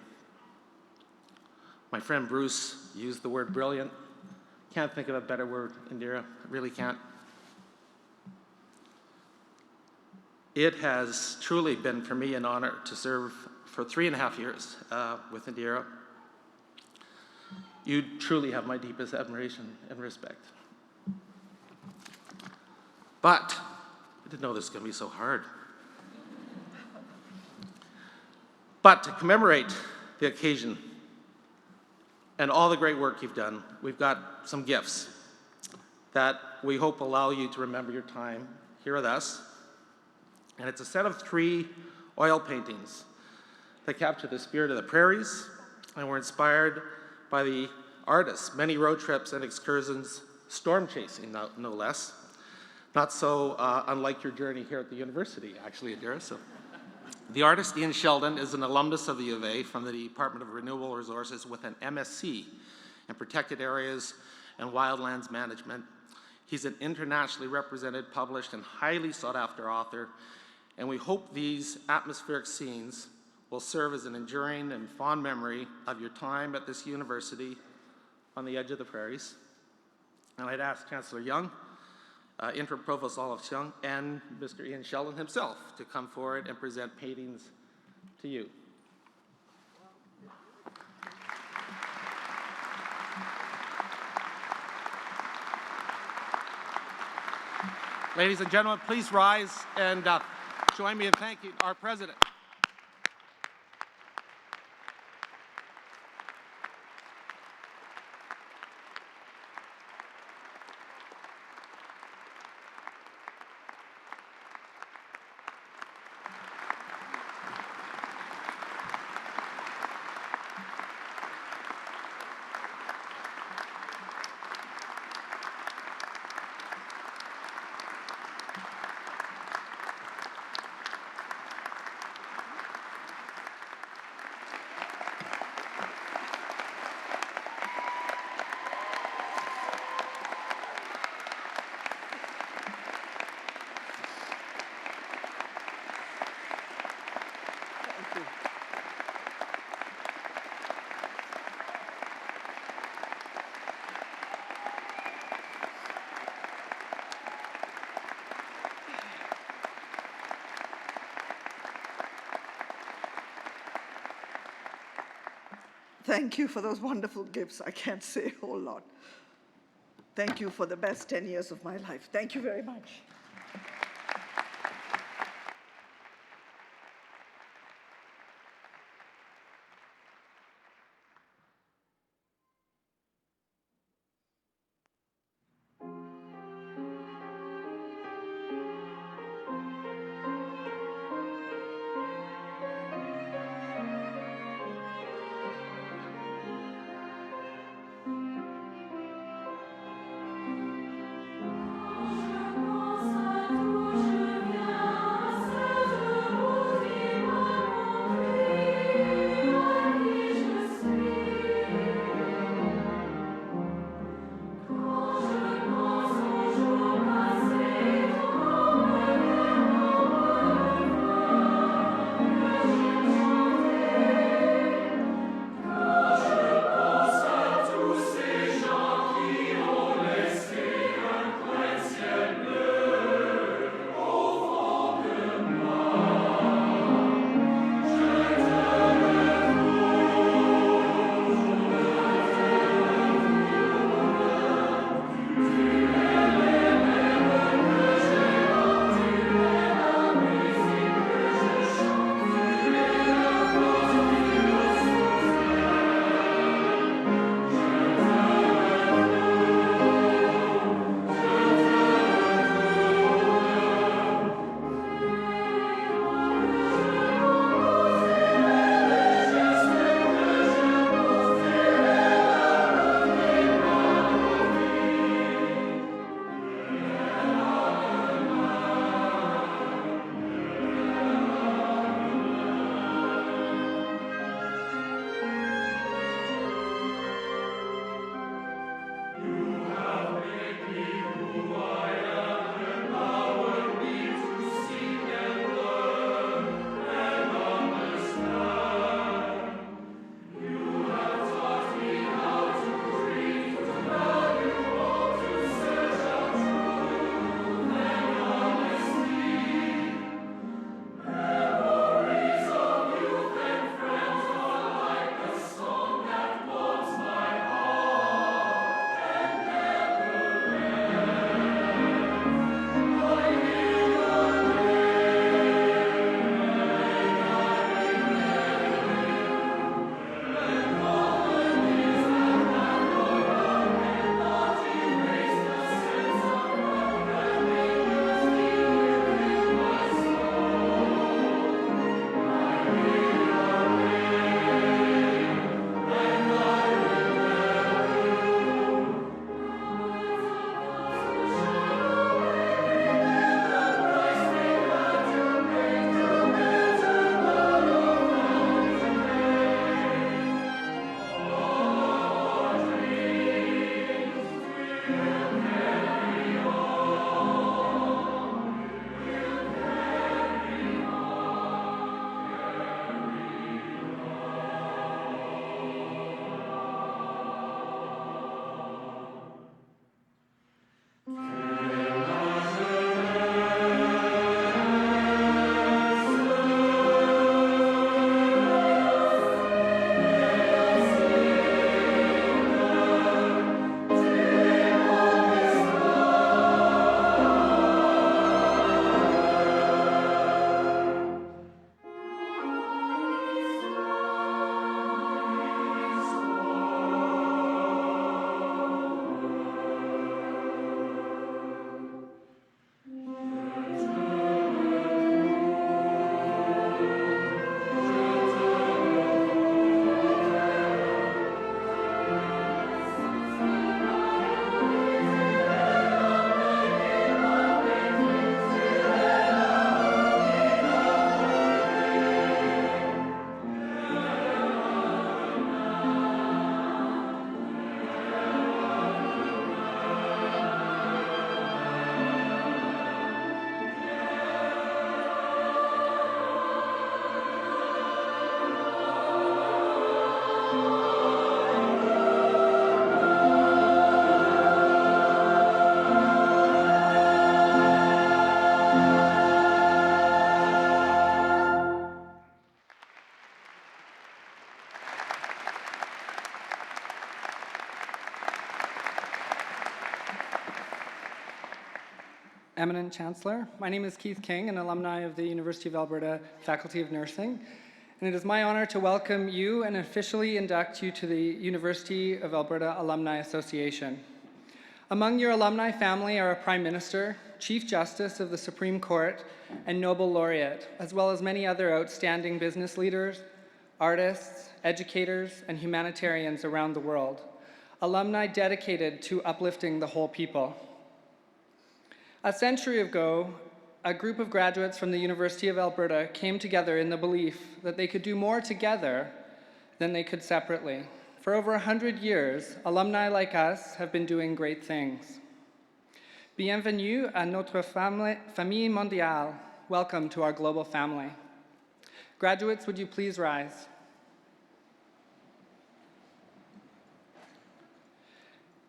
My friend Bruce used the word brilliant. Can't think of a better word, Indira, I really can't. It has truly been for me an honor to serve for 3.5 years with Indira. You truly have my deepest admiration and respect. But I didn't know this was going to be so hard. But to commemorate the occasion and all the great work you've done, we've got some gifts that we hope allow you to remember your time here with us. And it's a set of 3 oil paintings that capture the spirit of the prairies and were inspired by the artists' many road trips and excursions, storm chasing, no less. Not so unlike your journey here at the university, actually, Indira. So, the artist Ian Sheldon is an alumnus of the U of A from the Department of Renewable Resources with an MSc in Protected Areas and Wildlands Management. He's an internationally represented, published, and highly sought-after author, and we hope these atmospheric scenes will serve as an enduring and fond memory of your time at this university on the edge of the prairies. And I'd ask Chancellor Young, Interim Provost Olive Young, and Mr. Ian Sheldon himself to come forward and present paintings to you. Ladies and gentlemen, please rise and join me in thanking our President. Thank you for those wonderful gifts. I can't say a whole lot. Thank you for the best 10 years of my life. Thank you very much. eminent Chancellor. My name is Keith King, an alumni of the University of Alberta Faculty of Nursing, and it is my honor to welcome you and officially induct you to the University of Alberta Alumni Association. Among your alumni family are a Prime Minister, Chief Justice of the Supreme Court, and Nobel Laureate, as well as many other outstanding business leaders, artists, educators, and humanitarians around the world. Alumni dedicated to uplifting the whole people. A century ago, a group of graduates from the University of Alberta came together in the belief that they could do more together than they could separately. For over 100 years, alumni like us have been doing great things. Bienvenue à notre famille mondiale. Welcome to our global family. Graduates, would you please rise?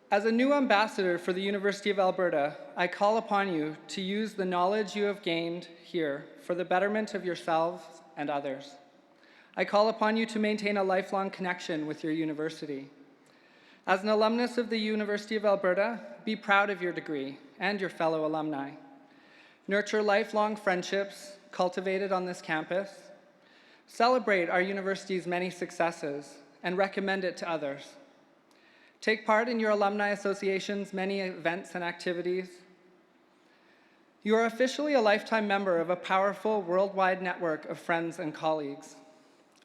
As a new ambassador for the University of Alberta, I call upon you to use the knowledge you have gained here for the betterment of yourselves and others. I call upon you to maintain a lifelong connection with your university. As an alumnus of the University of Alberta, be proud of your degree and your fellow alumni. Nurture lifelong friendships cultivated on this campus. Celebrate our university's many successes and recommend it to others. Take part in your alumni association's many events and activities. You are officially a lifetime member of a powerful worldwide network of friends and colleagues.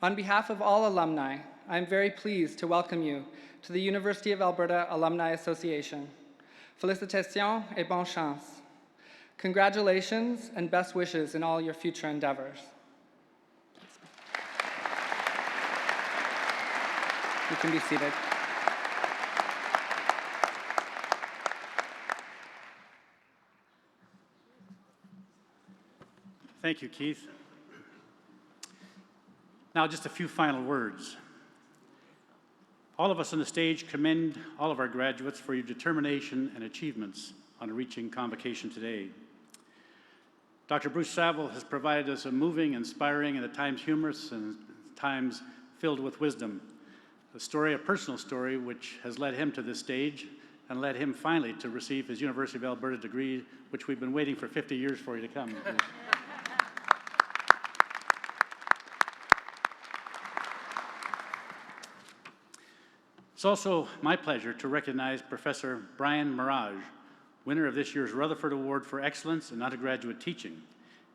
On behalf of all alumni, I am very pleased to welcome you to the University of Alberta Alumni Association. Félicitations et bonne chance. Congratulations and best wishes in all your future endeavors. You can be seated. Thank you, Keith. Now, just a few final words. All of us on the stage commend all of our graduates for your determination and achievements on reaching Convocation today. Dr. Bruce Savile has provided us a moving, inspiring, and at times humorous and at times filled with wisdom. A personal story, which has led him to this stage and led him finally to receive his University of Alberta degree, which we've been waiting for 50 years for you to come. It's also my pleasure to recognize Professor Brian Mirage, winner of this year's Rutherford Award for Excellence in Undergraduate Teaching,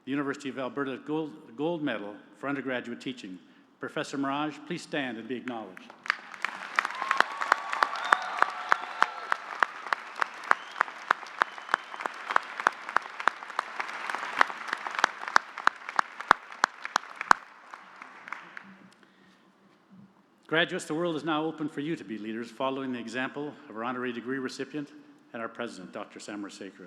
the University of Alberta Gold Medal for Undergraduate Teaching. Professor Mirage, please stand and be acknowledged. Graduates, the world is now open for you to be leaders, following the example of our honorary degree recipient and our president, Dr. Samarasekera.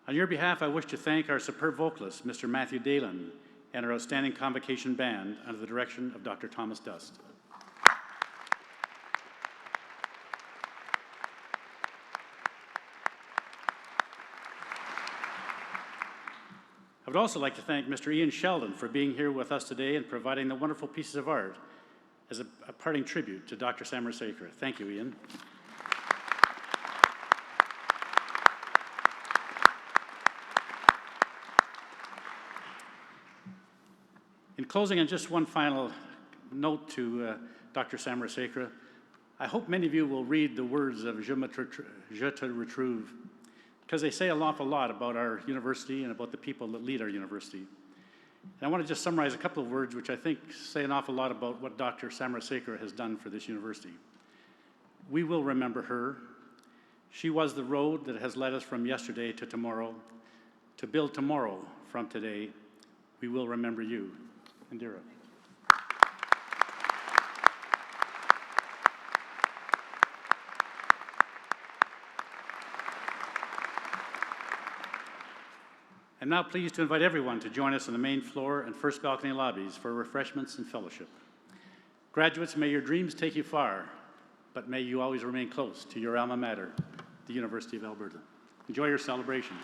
On your behalf, I wish to thank our superb vocalist, Mr. Matthew Dalen, and our outstanding Convocation band under the direction of Dr. Thomas Dust. I would also like to thank Mr. Ian Sheldon for being here with us today and providing the wonderful pieces of art as a parting tribute to Dr. Samarasekera. Thank you, Ian. In closing, and just one final note to Dr. Samarasekera, I hope many of you will read the words of Je te retrouve, because they say an awful lot about our university and about the people that lead our university. And I want to just summarize a couple of words which I think say an awful lot about what Dr. Samarasekera has done for this university. We will remember her. She was the road that has led us from yesterday to tomorrow. To build tomorrow from today, we will remember you. Indira. I'm now pleased to invite everyone to join us on the main floor and first balcony lobbies for refreshments and fellowship. Graduates, may your dreams take you far, but may you always remain close to your alma mater, the University of Alberta. Enjoy your celebration.